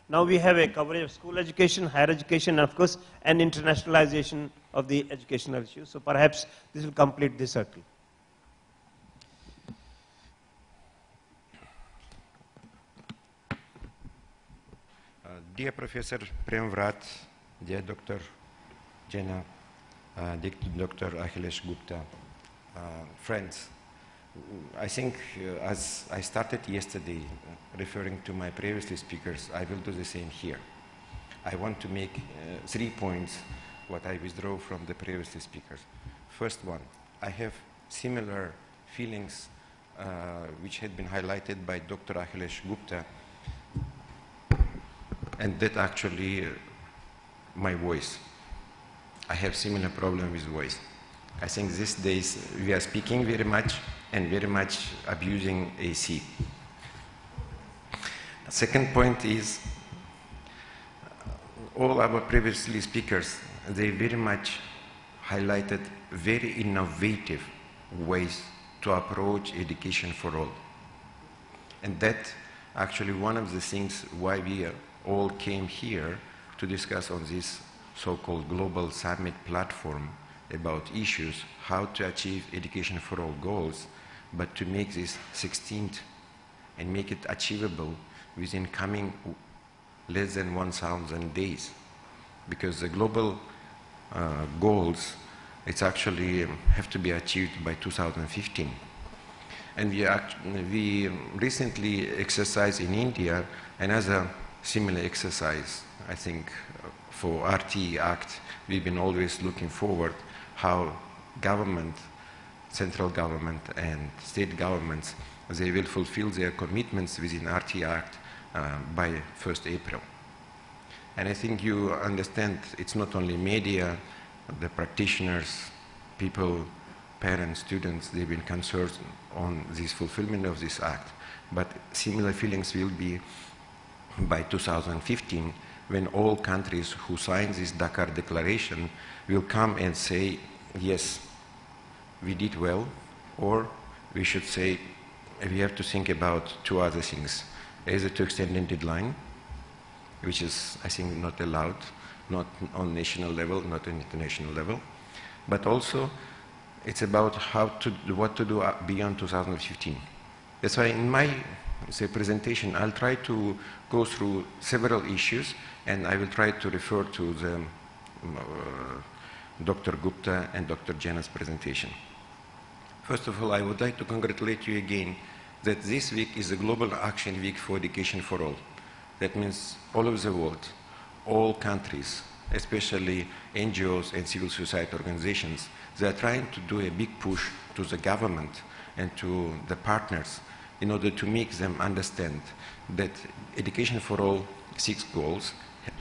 Now we have a coverage of school education, higher education, and of course, an internationalization of the educational issues. So perhaps this will complete the circle. Dear Professor Premvrat, dear Dr. Jena, Dr. Akhilesh Gupta, friends, I think as I started yesterday referring to my previously speakers, I will do the same here. I want to make 3 points what I withdraw from the previously speakers. First one, I have similar feelings which had been highlighted by Dr. Akhilesh Gupta, and that actually my voice. I have similar problem with voice. I think these days we are speaking very much and very much abusing AC. Second point is all our previously speakers, they very much highlighted very innovative ways to approach education for all. And that actually one of the things why we all came here to discuss on this so-called global summit platform about issues, how to achieve education for all goals, but to make this 16th and make it achievable within coming less than 1,000 days. Because the global goals, it's actually have to be achieved by 2015. And we recently exercised in India another similar exercise. I think for RTE Act, we've been always looking forward how government, central government and state governments, they will fulfill their commitments within RTE Act by 1st April. And I think you understand it's not only media, the practitioners, people, parents, students, they've been concerned on this fulfillment of this act. But similar feelings will be by 2015 when all countries who sign this Dakar Declaration will come and say, yes, we did well, or we should say we have to think about 2 other things. Either to extend the deadline, which is, I think, not allowed, not on national level, not on international level, but also it's about how to what to do beyond 2015. That's why in my say, presentation, I'll try to go through several issues, and I will try to refer to the Dr. Gupta and Dr. Jana's presentation. First of all, I would like to congratulate you again that this week is a global action week for education for all. That means all over the world, all countries, especially NGOs and civil society organizations, they are trying to do a big push to the government and to the partners in order to make them understand that education for all 6 goals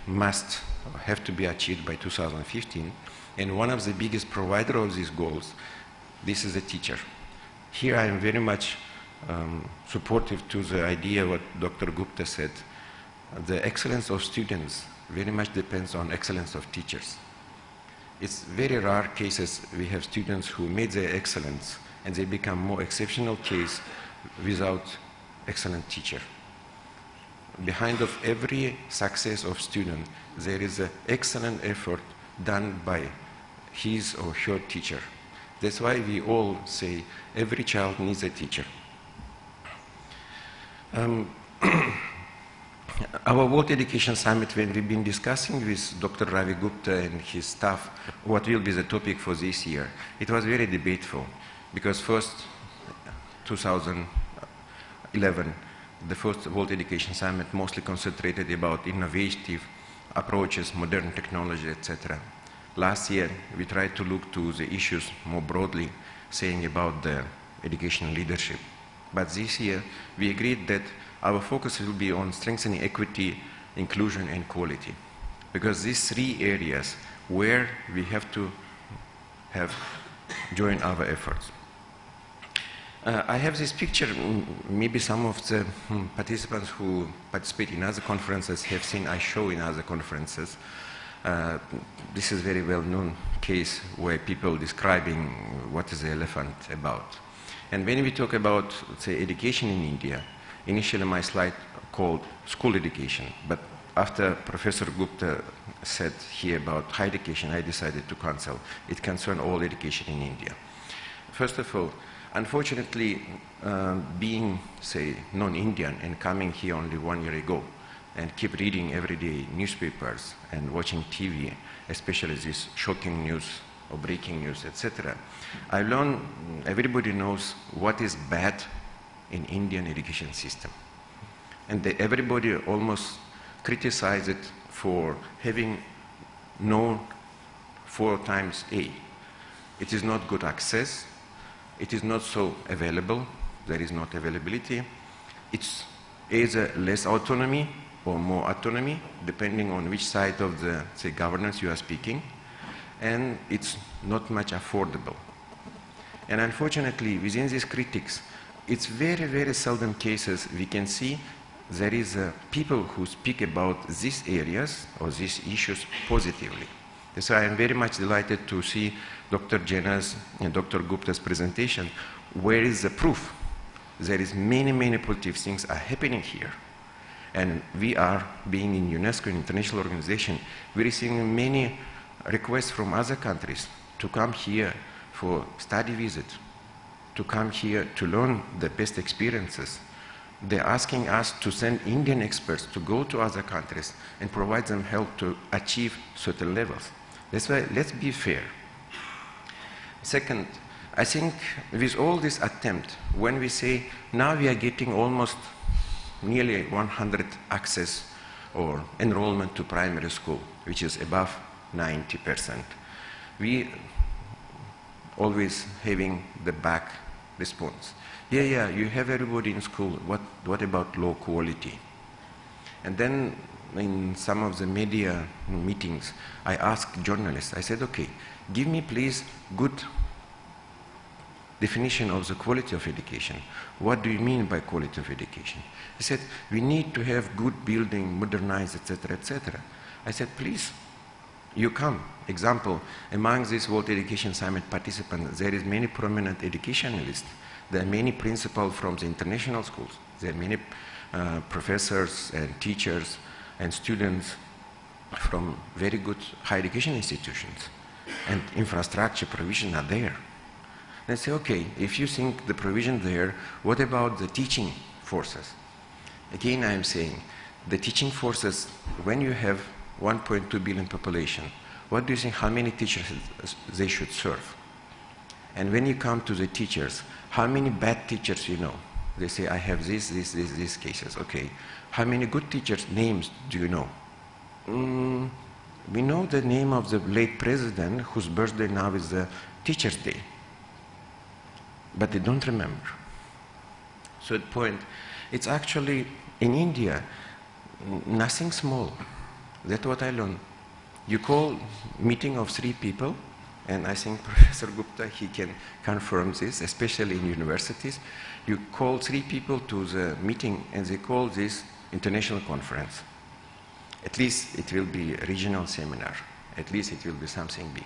must have to be achieved by 2015. And one of the biggest providers of these goals, this is the teacher. Here I am very much supportive to the idea what Dr. Gupta said. The excellence of students very much depends on excellence of teachers. It's very rare cases we have students who made their excellence and they become more exceptional case without excellent teacher. Behind of every success of student, there is an excellent effort done by his or her teacher. That's why we all say every child needs a teacher. Our World Education Summit, when we've been discussing with Dr. Ravi Gupta and his staff what will be the topic for this year, it was very debateful because first, 2011, the first World Education Summit mostly concentrated about innovative approaches, modern technology, etc. Last year, we tried to look to the issues more broadly, saying about the educational leadership. But this year, we agreed that our focus will be on strengthening equity, inclusion, and quality. Because these 3 areas where we have to have joined our efforts. I have this picture, maybe some of the participants who participate in other conferences have seen I show in other conferences. This is a very well-known case where people describing what is the elephant about. And when we talk about, say, education in India, initially my slide called school education, but after Professor Gupta said here about higher education, I decided to cancel. It concerns all education in India. First of all, unfortunately, being, say, non-Indian and coming here only 1 year ago, and keep reading every day newspapers and watching TV, especially this shocking news or breaking news, etc. I learned everybody knows what is bad in Indian education system. And everybody almost criticized it for having no 4 times A. It is not good access. It is not so available. There is not availability. It's either less autonomy or more autonomy, depending on which side of the, say, governance you are speaking. And it's not much affordable. And unfortunately, within these critics, it's very, very seldom cases we can see there is people who speak about these areas or these issues positively. So I am very much delighted to see Dr. Jana's and Dr. Gupta's presentation. Where is the proof? There is many, many positive things are happening here. And we are, being in UNESCO, an international organization, we're receiving many requests from other countries to come here for study visit, to come here to learn the best experiences. They're asking us to send Indian experts to go to other countries and provide them help to achieve certain levels. That's why let's be fair. Second, I think with all this attempt, when we say now we are getting almost nearly 100 access or enrollment to primary school, which is above 90%, we always having the back response. Yeah, you have everybody in school. What about low quality? And then in some of the media meetings, I asked journalists, I said, okay, give me please good definition of the quality of education. What do you mean by quality of education? He said, we need to have good building, modernized, etc., etc. I said, please, you come. Example, among these World Education Summit participants, there is many prominent educationalists. There are many principals from the international schools. There are many professors and teachers and students from very good higher education institutions. And infrastructure provision are there. They say, okay, if you think the provision there, what about the teaching forces? Again, I am saying, the teaching forces, when you have 1.2 billion population, what do you think, how many teachers they should serve? And when you come to the teachers, how many bad teachers you know? They say, I have these cases. Okay. How many good teachers' names do you know? We know the name of the late president whose birthday now is the Teacher's Day. But they don't remember. So at point, it's actually, in India, nothing small. That's what I learned. You call meeting of 3 people, and I think Professor Gupta, he can confirm this, especially in universities. You call 3 people to the meeting, and they call this international conference. At least it will be a regional seminar. At least it will be something big.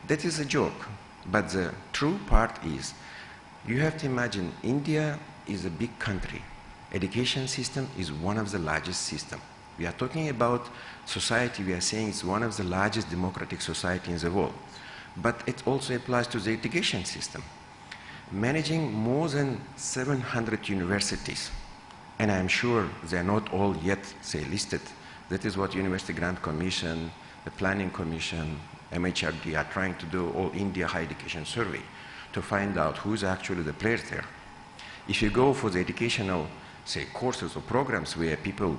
That is a joke. But the true part is, you have to imagine, India is a big country. Education system is one of the largest systems. We are talking about society, we are saying it's one of the largest democratic societies in the world. But it also applies to the education system. Managing more than 700 universities, and I'm sure they're not all yet, say, listed. That is what University Grant Commission, the Planning Commission, MHRD are trying to do, all India Higher Education Survey, to find out who's actually the players there. If you go for the educational, say, courses or programs where people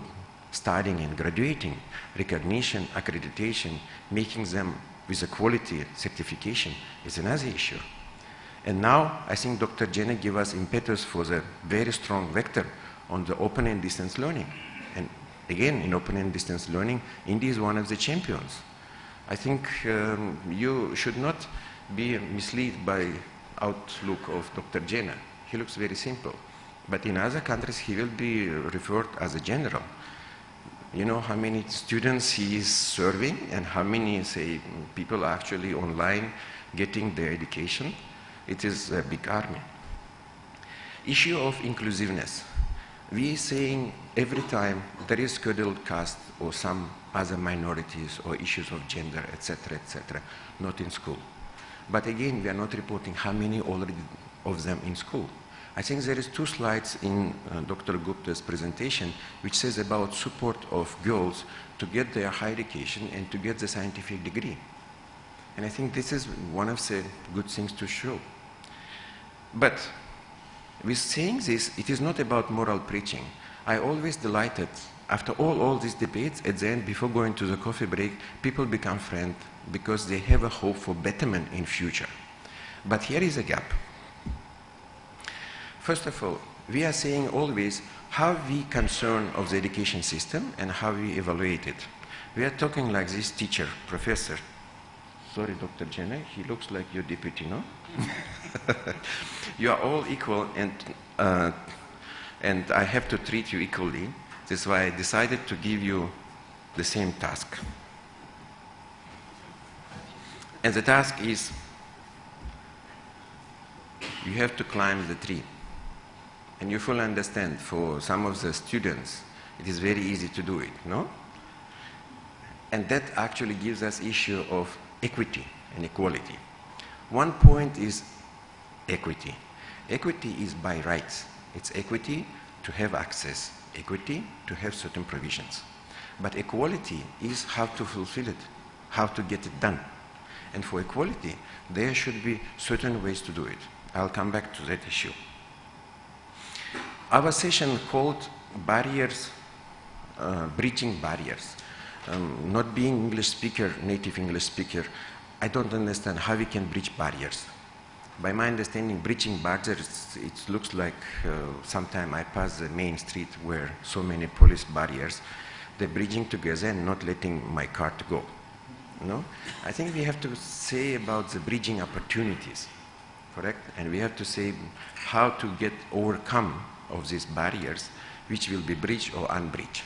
studying and graduating, recognition, accreditation, making them with a quality certification is another issue. And now, I think Dr. Jenna gave us impetus for the very strong vector on the open and distance learning. And again, in open and distance learning, India is one of the champions. I think you should not be misled by outlook of Dr. Jenna. He looks very simple. But in other countries, he will be referred as a general. You know how many students he is serving and how many, say, people are actually online getting their education. It is a big army. Issue of inclusiveness. We are saying every time there is scheduled caste or some other minorities or issues of gender, etc., not in school. But again, we are not reporting how many already of them in school. I think there is 2 slides in Dr. Gupta's presentation which says about support of girls to get their higher education and to get the scientific degree. And I think this is one of the good things to show. But with saying this, it is not about moral preaching. I always delighted, after all these debates, at the end, before going to the coffee break, people become friends because they have a hope for betterment in future. But here is a gap. First of all, we are saying always how we concern of the education system and how we evaluate it. We are talking like this teacher, professor. Sorry, Dr. Jenna, he looks like your deputy, no? You are all equal, and I have to treat you equally. That's why I decided to give you the same task. And the task is, you have to climb the tree. And you fully understand, for some of the students, it is very easy to do it, no? And that actually gives us issue of equity and equality. One point is equity. Equity is by rights. It's equity to have access, equity to have certain provisions. But equality is how to fulfill it, how to get it done. And for equality, there should be certain ways to do it. I'll come back to that issue. Our session called barriers, breaching barriers. Not being English speaker, native English speaker, I don't understand how we can breach barriers. By my understanding, breaching barriers, it looks like sometime I pass the main street where so many police barriers, they're bridging together and not letting my cart go. No? I think we have to say about the bridging opportunities, correct? And we have to say how to get overcome of these barriers, which will be bridged or unbridged.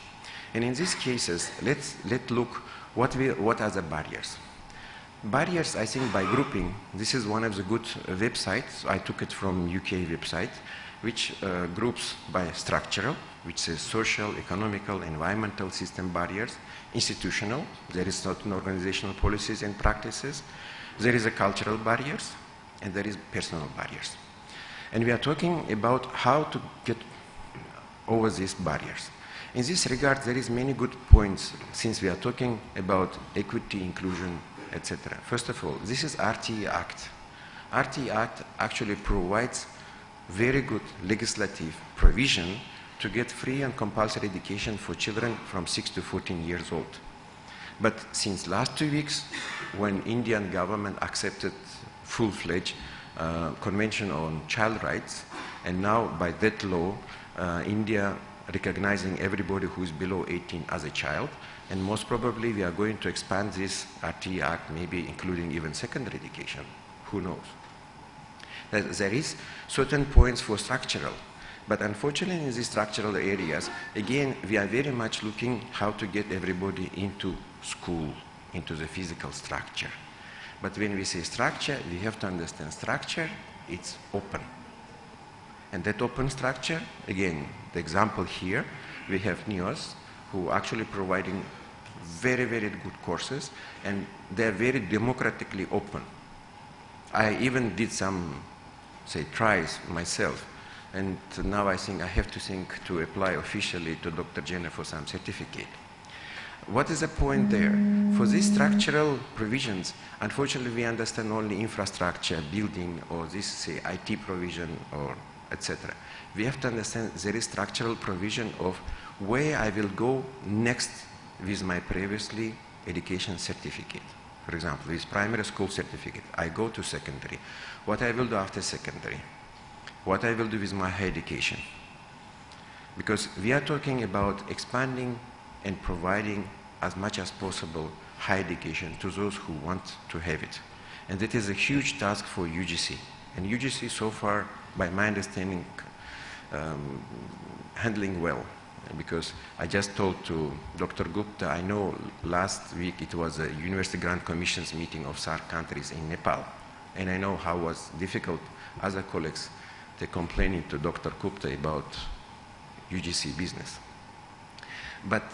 And in these cases, let's look what are the barriers. Barriers, I think, by grouping, this is one of the good websites. I took it from UK website, which groups by structural, which says social, economical, environmental system barriers, institutional, there is certain organizational policies and practices, there is a cultural barriers, and there is personal barriers. And we are talking about how to get over these barriers. In this regard, there is many good points since we are talking about equity, inclusion, etc. First of all, this is RTE Act. RTE Act actually provides very good legislative provision to get free and compulsory education for children from 6 to 14 years old. But since last 2 weeks, when Indian government accepted full-fledged Convention on Child Rights, and now by that law, India recognizing everybody who is below 18 as a child, and most probably we are going to expand this RTE Act, maybe including even secondary education. Who knows? There is certain points for structural, but unfortunately in these structural areas, again, we are very much looking how to get everybody into school, into the physical structure. But when we say structure, we have to understand structure, it's open. And that open structure, again, the example here, we have NEOS, who are actually providing very, very good courses, and they're very democratically open. I even did some, say, tries myself, and now I think I have to think to apply officially to Dr. Jenner for some certificate. What is the point there? For these structural provisions, unfortunately we understand only infrastructure, building, or this, say, IT provision, or etc. We have to understand there is structural provision of where I will go next with my previously education certificate. For example, with primary school certificate, I go to secondary. What I will do after secondary? What I will do with my higher education? Because we are talking about expanding and providing as much as possible higher education to those who want to have it. And that is a huge task for UGC. And UGC so far, by my understanding, handling well. Because I just told to Dr. Gupta, I know last week it was a University Grant Commission's meeting of SAARC countries in Nepal. And I know how it was difficult. Other colleagues, they complaining to Dr. Gupta about UGC business. But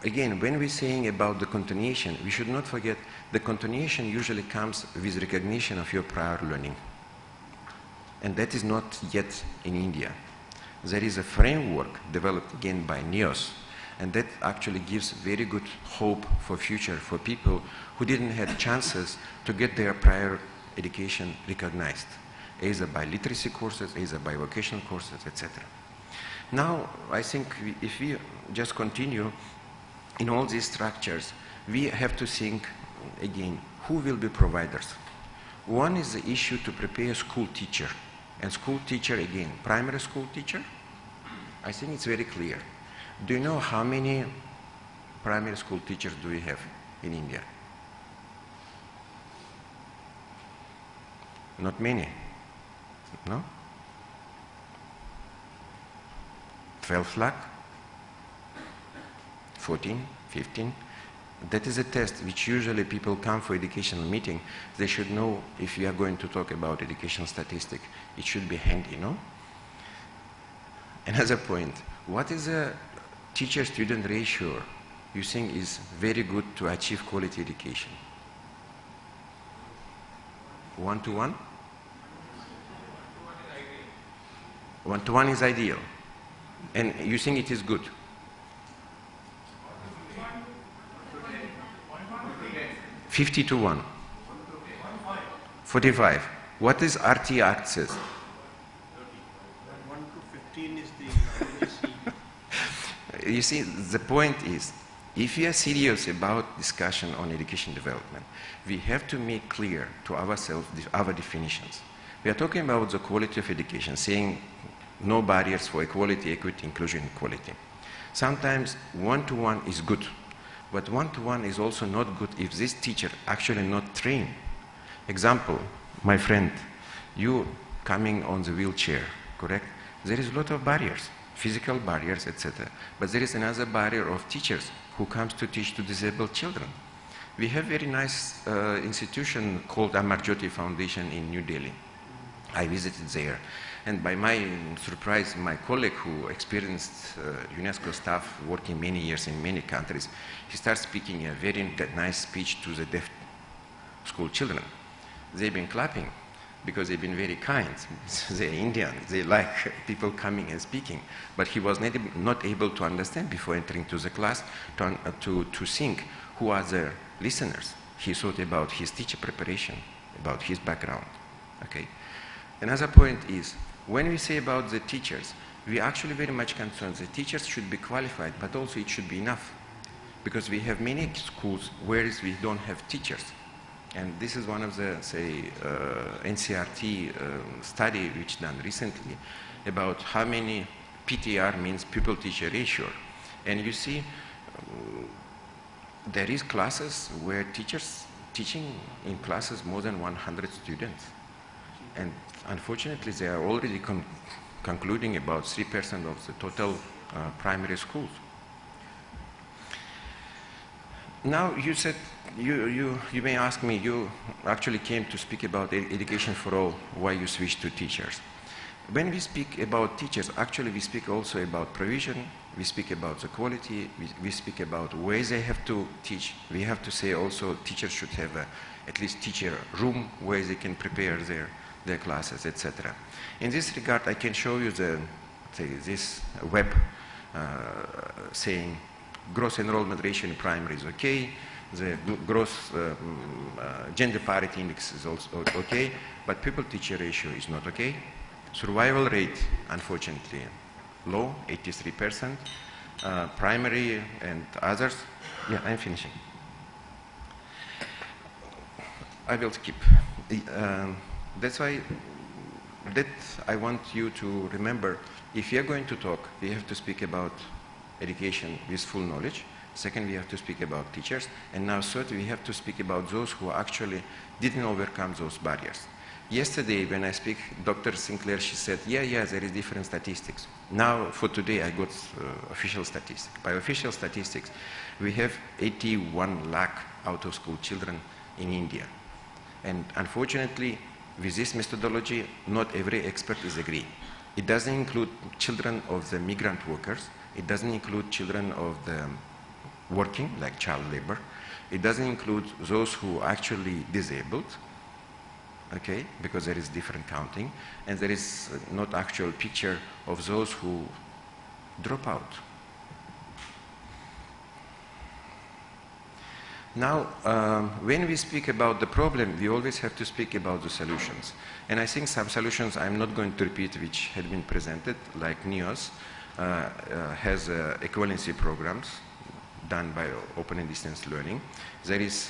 again, when we're saying about the continuation, we should not forget the continuation usually comes with recognition of your prior learning. And that is not yet in India. There is a framework developed again by NEOS, and that actually gives very good hope for future for people who didn't have chances to get their prior education recognized, either by literacy courses, either by vocational courses, etc. Now, I think if we just continue in all these structures, we have to think again, who will be providers? One is the issue to prepare a school teacher. And school teacher, again, primary school teacher, I think it's very clear. Do you know how many primary school teachers do we have in India? Not many, no? 12 lakh? 14, 15? That is a test which usually people come for educational meeting. They should know if we are going to talk about educational statistics. It should be handy, no? Another point, what is the teacher-student ratio you think is very good to achieve quality education? 1-to-1? 1-to-1 is ideal. And you think it is good? 50-to-1. 45. What is RTE Act says? 1 to 15 is the UGC. You see, the point is, if we are serious about discussion on education development, we have to make clear to ourselves our definitions. We are talking about the quality of education, saying no barriers for equality, equity, inclusion, equality. Sometimes 1-to-1 is good. But 1-to-1 is also not good if this teacher actually not trained. Example, my friend, you coming on the wheelchair, correct? There is a lot of barriers, physical barriers, etc. But there is another barrier of teachers who comes to teach to disabled children. We have very nice institution called Amarjyoti Foundation in New Delhi. I visited there. And by my surprise, my colleague who experienced UNESCO staff working many years in many countries, he starts speaking a very nice speech to the deaf school children. They've been clapping. because they've been very kind. They're Indian, they like people coming and speaking. But he was not able to understand before entering to the class to think who are the listeners. He thought about his teacher preparation, about his background. Okay. Another point is, when we say about the teachers, we are actually very much concerned the teachers should be qualified, but also it should be enough. Because we have many schools where we don't have teachers. And this is one of the, say, NCRT study which done recently about how many PTR means pupil-teacher ratio. And you see, there is classes where teachers teaching in classes more than 100 students. And unfortunately, they are already concluding about 3% of the total primary schools. Now, you said, you may ask me, you actually came to speak about education for all, why you switched to teachers. When we speak about teachers, actually we speak also about provision, we speak about the quality, we speak about ways they have to teach. We have to say also teachers should have at least teacher room where they can prepare their classes, etc. In this regard, I can show you this web saying gross enrollment ratio in primary is okay, the gross gender parity index is also okay, but pupil-teacher ratio is not okay. Survival rate, unfortunately, low, 83%. Primary and others, yeah, I'm finishing. I will skip. That's why I want you to remember, if you're going to talk, we have to speak about education with full knowledge. Second, we have to speak about teachers. And now third, we have to speak about those who actually didn't overcome those barriers. Yesterday, when I speak, Dr. Sinclair, she said, yeah, there is different statistics. Now, for today, I got official statistics. By official statistics, we have 81 lakh out-of-school children in India. And unfortunately, with this methodology, not every expert is agree. It doesn't include children of the migrant workers. It doesn't include children of the working, like child labor. It doesn't include those who are actually disabled, okay, because there is different counting, and there is not actual picture of those who drop out. Now, when we speak about the problem, we always have to speak about the solutions. And I think some solutions I'm not going to repeat which had been presented, like NEOS has equivalency programs done by open and distance learning. There is,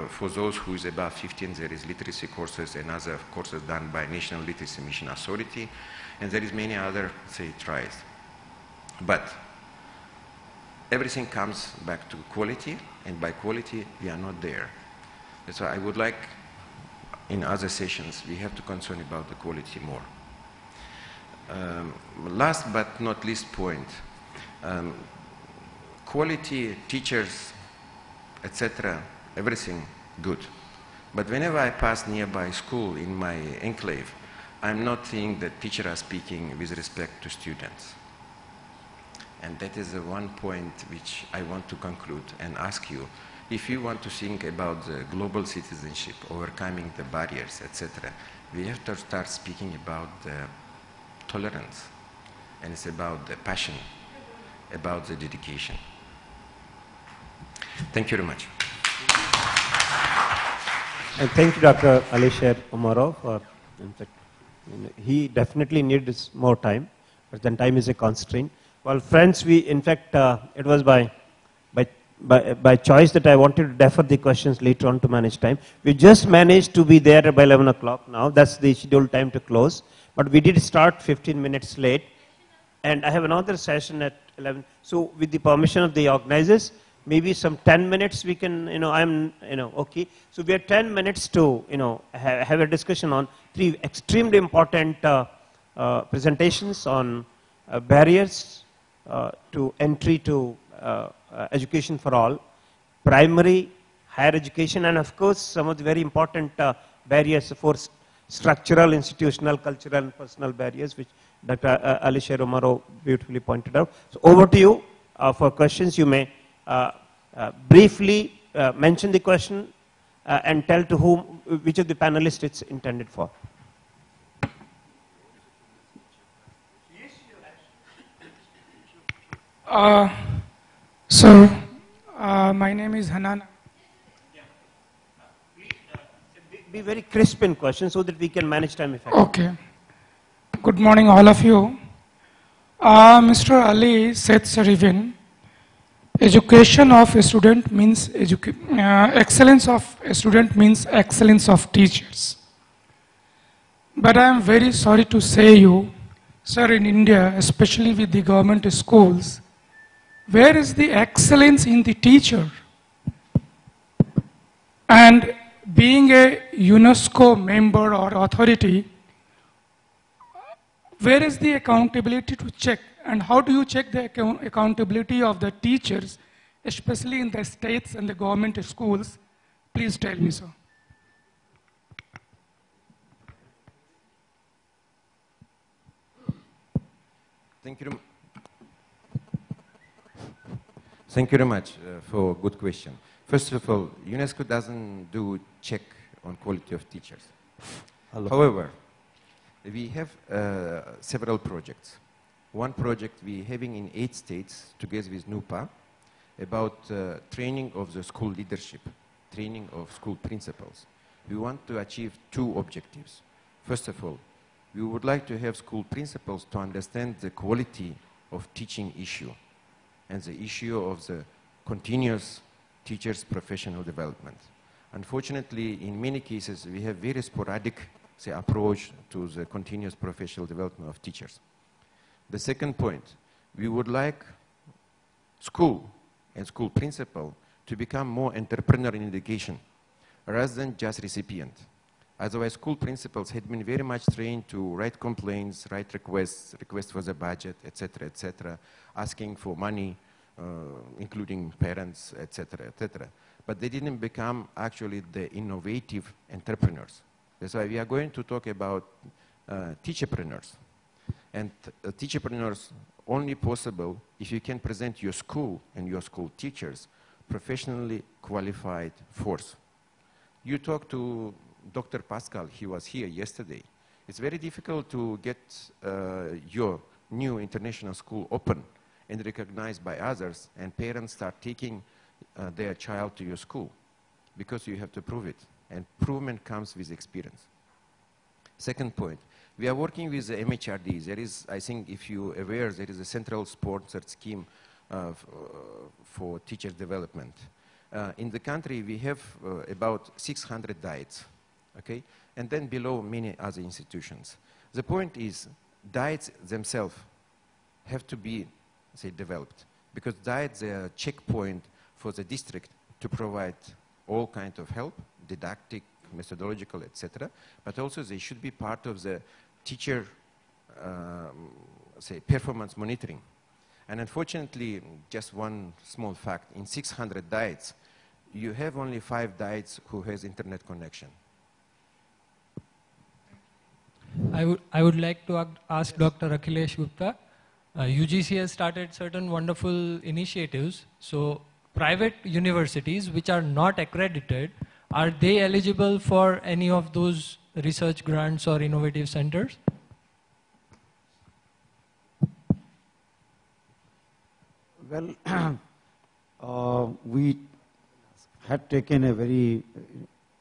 for those who is above 15, there is literacy courses and other courses done by National Literacy Mission Authority, and there is many other, say, tries. But everything comes back to quality, and by quality, we are not there. That's why I would like, in other sessions, we have to concern about the quality more. Last but not least point, quality, teachers, etc., everything good. But whenever I pass nearby school in my enclave, I'm not seeing that teachers are speaking with respect to students. And that is the one point which I want to conclude and ask you. If you want to think about the global citizenship, overcoming the barriers, etc., we have to start speaking about the tolerance. And it's about the passion, about the dedication. Thank you very much. And thank you, Dr. Alisher Umarov, for, in fact, he definitely needs more time, but then time is a constraint. Well, friends, we, in fact, it was by choice that I wanted to defer the questions later on to manage time. We just managed to be there by 11 o'clock now. That's the scheduled time to close. But we did start 15 minutes late. And I have another session at 11. So with the permission of the organizers, maybe some 10 minutes we can, okay. So we have 10 minutes to, have a discussion on 3 extremely important presentations on barriers to entry to education for all, primary, higher education, and of course some of the very important barriers for structural, institutional, cultural, and personal barriers, which Dr. Alisher Umarov beautifully pointed out. So over to you for questions. You may briefly mention the question and tell to whom, which of the panelists it's intended for. Uh, Sir, my name is Hanan. Be very crisp in questions so that we can manage time effectively. Okay. Good morning, all of you. Mr. Ali Seth Sarivin, education of a student means excellence of a student means excellence of teachers. But I am very sorry to say you, sir, in India, especially with the government schools, where is the excellence in the teacher? And being a UNESCO member or authority, where is the accountability to check? And how do you check the accountability of the teachers, especially in the states and the government schools? Please tell me, sir. Thank you. Thank you very much for a good question. First of all, UNESCO doesn't do check on quality of teachers. Hello. However, we have several projects. One project we're having in 8 states together with NUPA about training of the school leadership, training of school principals. We want to achieve 2 objectives. First of all, we would like to have school principals to understand the quality of teaching issue and the issue of the continuous teachers' professional development. Unfortunately, in many cases, we have very sporadic approach to the continuous professional development of teachers. The second point, we would like school and school principal to become more entrepreneur in education rather than just recipient. Otherwise, school principals had been very much trained to write complaints, write requests, requests for the budget, etc., asking for money, including parents, etc. But they didn't become actually the innovative entrepreneurs. That's why we are going to talk about teacherpreneurs. And teacherpreneurs only possible if you can present your school and your school teachers professionally qualified force. You talk to Dr. Pascal, he was here yesterday. It's very difficult to get your new international school open and recognized by others, and parents start taking their child to your school because you have to prove it, and provement comes with experience. Second point, we are working with the MHRD. There is, I think, if you're aware, there is a central sponsored scheme for teacher development. In the country, we have about 600 diets, okay? And then below, many other institutions. The point is, diets themselves have to be, say, developed, because diets are a checkpoint for the district to provide all kinds of help, didactic, methodological, etc. But also they should be part of the teacher, say, performance monitoring. And unfortunately, just one small fact, in 600 diets, you have only 5 diets who has internet connection. I would like to ask Dr. Akhilesh Gupta. UGC has started certain wonderful initiatives. So private universities which are not accredited, are they eligible for any of those research grants or innovative centers? Well, we had taken a very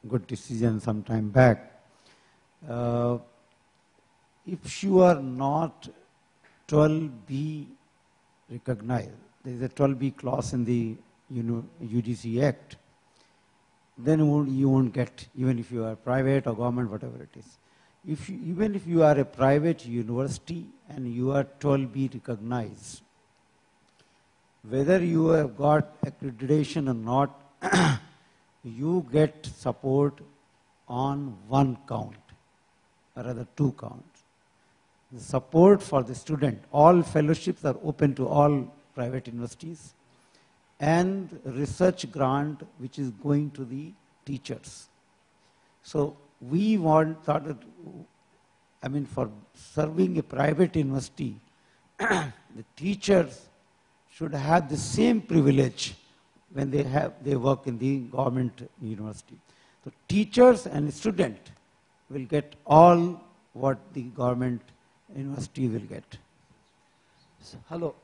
good decision some time back. If you are not 12B recognized, there is a 12B clause in the UGC Act, then you won't get, even if you are private or government, whatever it is. Even if you are a private university and you are 12B recognized, whether you have got accreditation or not, you get support on 1 count, or rather 2 counts. The support for the student, all fellowships are open to all private universities, and research grant which is going to the teachers. So we thought that, for serving a private university, the teachers should have the same privilege when they work in the government university. So teachers and students will get all what the government university will get. Hello.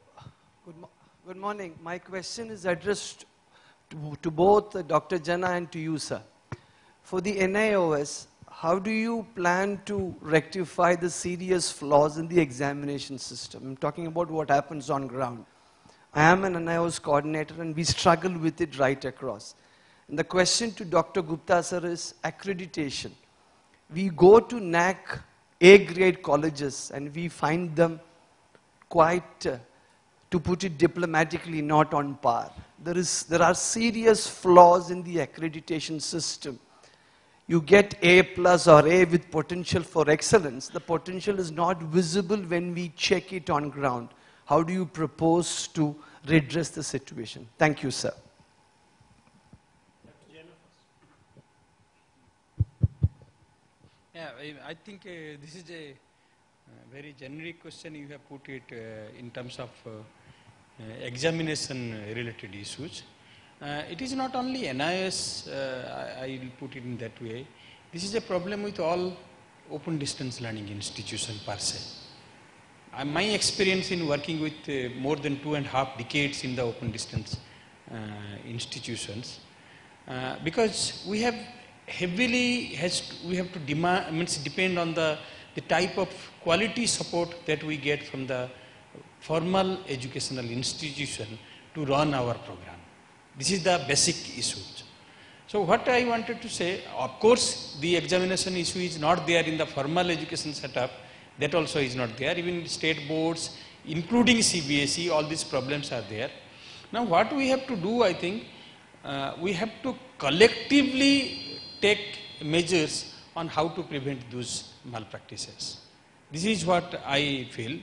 Good morning. My question is addressed to both Dr. Jana and to you, sir. For the NIOS, how do you plan to rectify the serious flaws in the examination system? I'm talking about what happens on ground. I am an NIOS coordinator and we struggle with it right across. And the question to Dr. Gupta, sir, is accreditation. We go to NAC A-grade colleges and we find them quite, to put it diplomatically, not on par. There are serious flaws in the accreditation system. You get A plus or A with potential for excellence. The potential is not visible when we check it on ground. How do you propose to redress the situation? Thank you, sir. Yeah, I think this is a very generic question you have put it in terms of examination related issues. It is not only NIS, I will put it in that way. This is a problem with all open distance learning institutions per se. My experience in working with more than 2.5 decades in the open distance institutions, because we have heavily we have to depend on the type of quality support that we get from the formal educational institution to run our program. This is the basic issue. So what I wanted to say, of course the examination issue is not there in the formal education setup, that also is not there. Even state boards, including CBSE, all these problems are there. Now what we have to do, I think, we have to collectively take measures on how to prevent those malpractices. This is what I feel.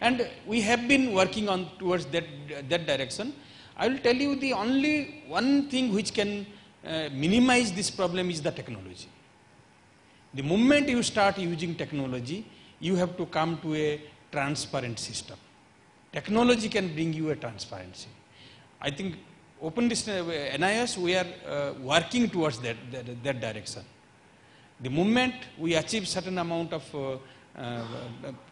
And we have been working on towards that direction. I will tell you the only one thing which can minimize this problem is the technology. The moment you start using technology, you have to come to a transparent system. Technology can bring you a transparency. I think open distance, NIS, we are working towards that direction. The moment we achieve certain amount of,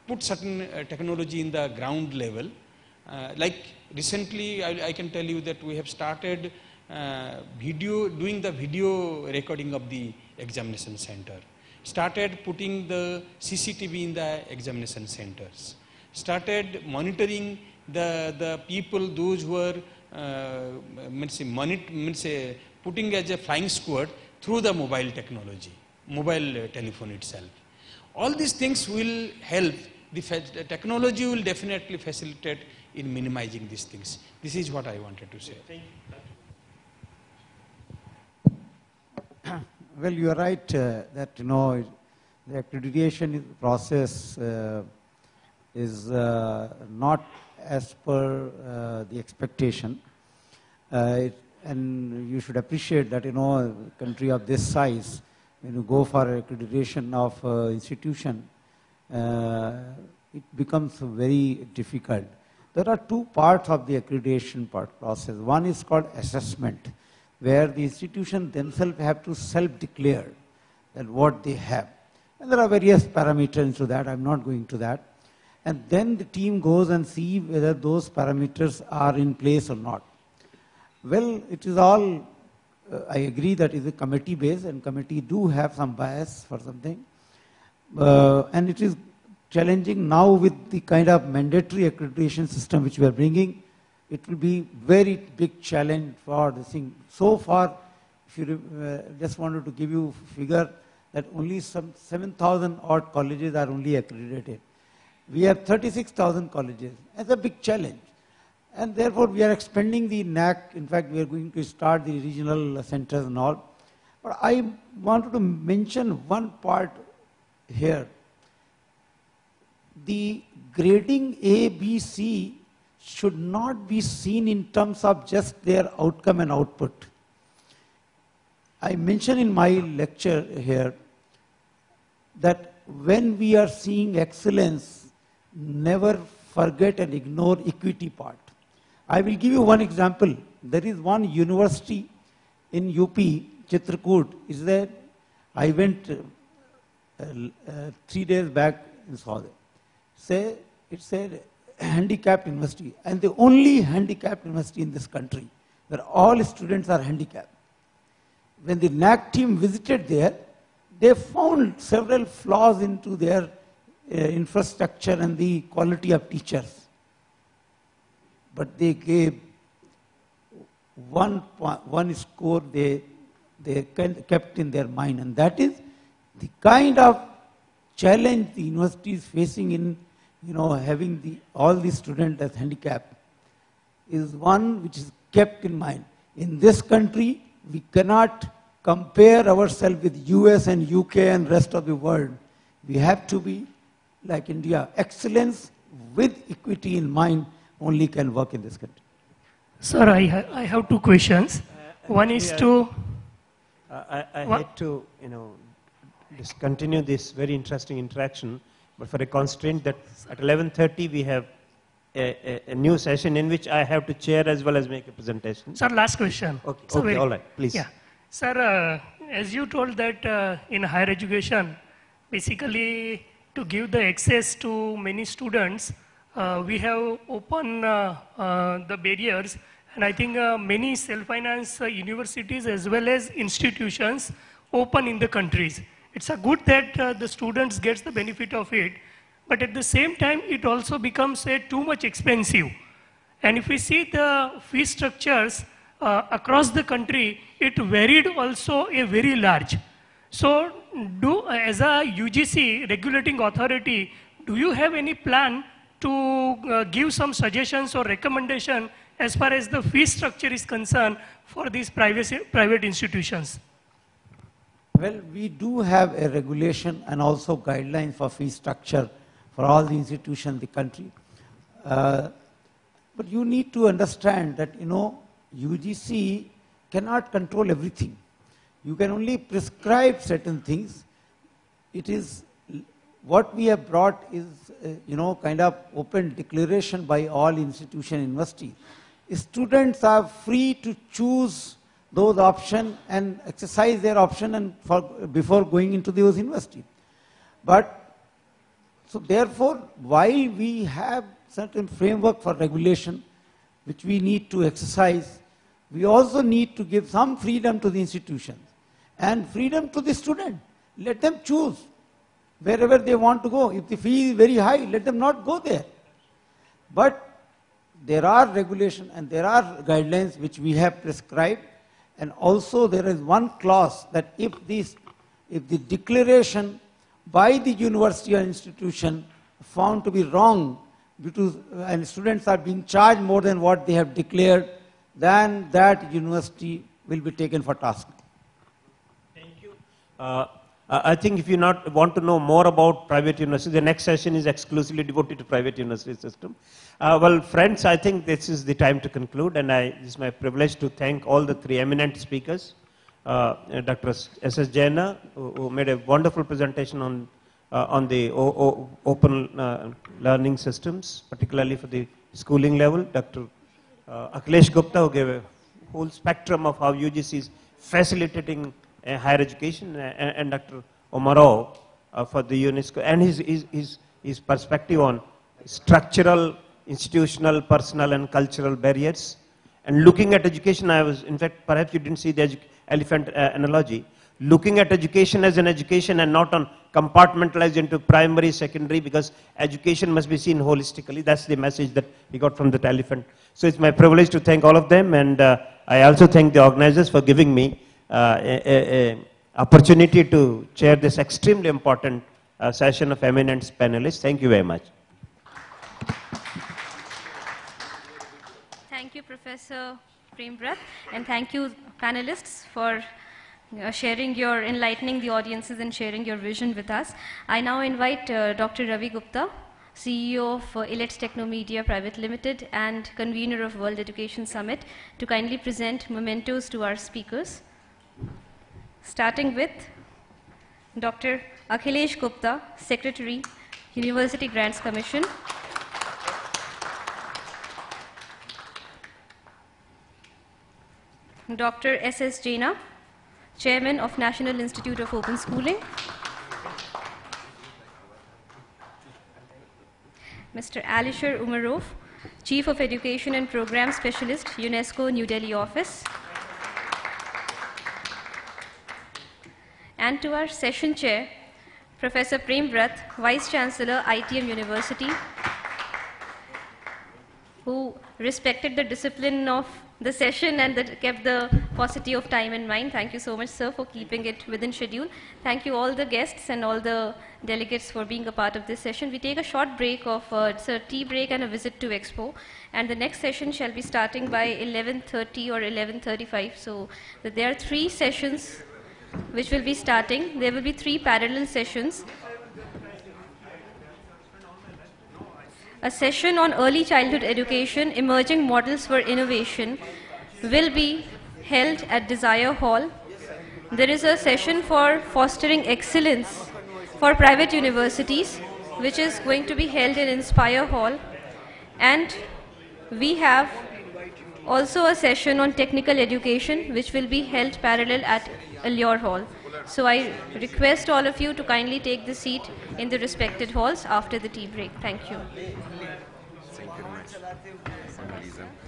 put certain technology in the ground level, like recently I can tell you that we have started doing the video recording of the examination center, started putting the CCTV in the examination centers, started monitoring the people, those who are putting as a flying squad through the mobile technology, mobile telephone itself. All these things will help. The technology will definitely facilitate in minimizing these things. This is what I wanted to say. Thank you. Well, you are right that the accreditation process is not as per the expectation, and you should appreciate that a country of this size, when you go for accreditation of institution, it becomes very difficult. There are two parts of the accreditation process. One is called assessment, where the institution themselves have to self-declare that what they have. And there are various parameters into that. I'm not going to that. And then the team goes and see whether those parameters are in place or not. Well, it is all, I agree that it is committee based, and committee do have some bias for something. And it is challenging now with the kind of mandatory accreditation system which we are bringing. It will be very big challenge for this thing. So far, if you just wanted to give you a figure that only some 7,000 odd colleges are only accredited. We have 36,000 colleges. That's a big challenge. And therefore, we are expanding the NAC. In fact, we are going to start the regional centers and all. But I wanted to mention one part here. The grading A, B, C should not be seen in terms of just their outcome and output. I mentioned in my lecture here that when we are seeing excellence, never forget and ignore equity part. I will give you one example. There is one university in UP, Chitrakoot, is there? I went 3 days back and saw it. It said handicapped university and the only handicapped university in this country where all students are handicapped. When the NAC team visited there, they found several flaws into their infrastructure and the quality of teachers. But they gave one score they kept in their mind, and that is the kind of challenge the university is facing in having all the students as handicapped is one which is kept in mind. In this country, we cannot compare ourselves with US and UK and rest of the world. We have to be like India. Excellence with equity in mind only can work in this country. Sir, I have two questions. One is to... I hate to, discontinue this very interesting interaction, but for a constraint that at 11:30 we have a new session in which I have to chair as well as make a presentation. Sir, last question. Okay, all right, please. Yeah. Sir, as you told that in higher education, basically to give the access to many students, we have opened the barriers, and I think many self-finance universities as well as institutions open in the countries. It's a good that the students gets the benefit of it, but at the same time it also becomes too much expensive. And if we see the fee structures across the country, it varied also a very large. So as a UGC regulating authority, do you have any plan to give some suggestions or recommendation as far as the fee structure is concerned for these private institutions? Well, we do have a regulation and also guidelines for fee structure for all the institutions in the country. But you need to understand that, UGC cannot control everything. You can only prescribe certain things. It is, what we have brought is, kind of open declaration by all institution and university. Students are free to choose those options and exercise their option and before going into those university. But, so therefore, while we have certain framework for regulation, which we need to exercise, we also need to give some freedom to the institutions and freedom to the student. Let them choose wherever they want to go. If the fee is very high, let them not go there. But there are regulations and there are guidelines which we have prescribed, and also there is one clause that if the declaration by the university or institution found to be wrong, and students are being charged more than what they have declared, then that university will be taken for task. Thank you. I think if you want to know more about private universities, the next session is exclusively devoted to private university system. Well, friends, I think this is the time to conclude, and it is my privilege to thank all the three eminent speakers. Dr. S.S. Jaina, who made a wonderful presentation on the open learning systems, particularly for the schooling level. Dr. Akhilesh Gupta, who gave a whole spectrum of how UGC is facilitating higher education, and Dr. Omarov for the UNESCO, and his perspective on structural, institutional, personal and cultural barriers. And looking at education, in fact, perhaps you didn't see the elephant analogy, looking at education as an education and not on compartmentalized into primary, secondary, because education must be seen holistically. That's the message that we got from that elephant. So it's my privilege to thank all of them, and I also thank the organizers for giving me an opportunity to chair this extremely important session of eminent panelists. Thank you very much. Thank you, Professor Prembrat, and thank you, panelists, for enlightening the audiences and sharing your vision with us. I now invite Dr. Ravi Gupta, CEO of ILETS Technomedia Private Limited and convener of World Education Summit, to kindly present mementos to our speakers. Starting with Dr. Akhilesh Gupta, Secretary, University Grants Commission. Dr. S.S. Jaina, Chairman of National Institute of Open Schooling. Mr. Alisher Umarov, Chief of Education and Program Specialist, UNESCO New Delhi Office. And to our session chair, Professor Prem Brat, Vice Chancellor, ITM University, who respected the discipline of the session and kept the paucity of time in mind. Thank you so much, sir, for keeping it within schedule. Thank you all the guests and all the delegates for being a part of this session. We take a short break of it's a tea break and a visit to Expo. And the next session shall be starting by 11:30 or 11:35. So there are 3 sessions which will be starting. There will be 3 parallel sessions. A session on early childhood education, emerging models for innovation, will be held at Desire Hall. There is a session for fostering excellence for private universities, which is going to be held in Inspire Hall. And we have also a session on technical education, which will be held parallel at Allure Hall. So I request all of you to kindly take the seat in the respected halls after the tea break. Thank you. Thank you very much.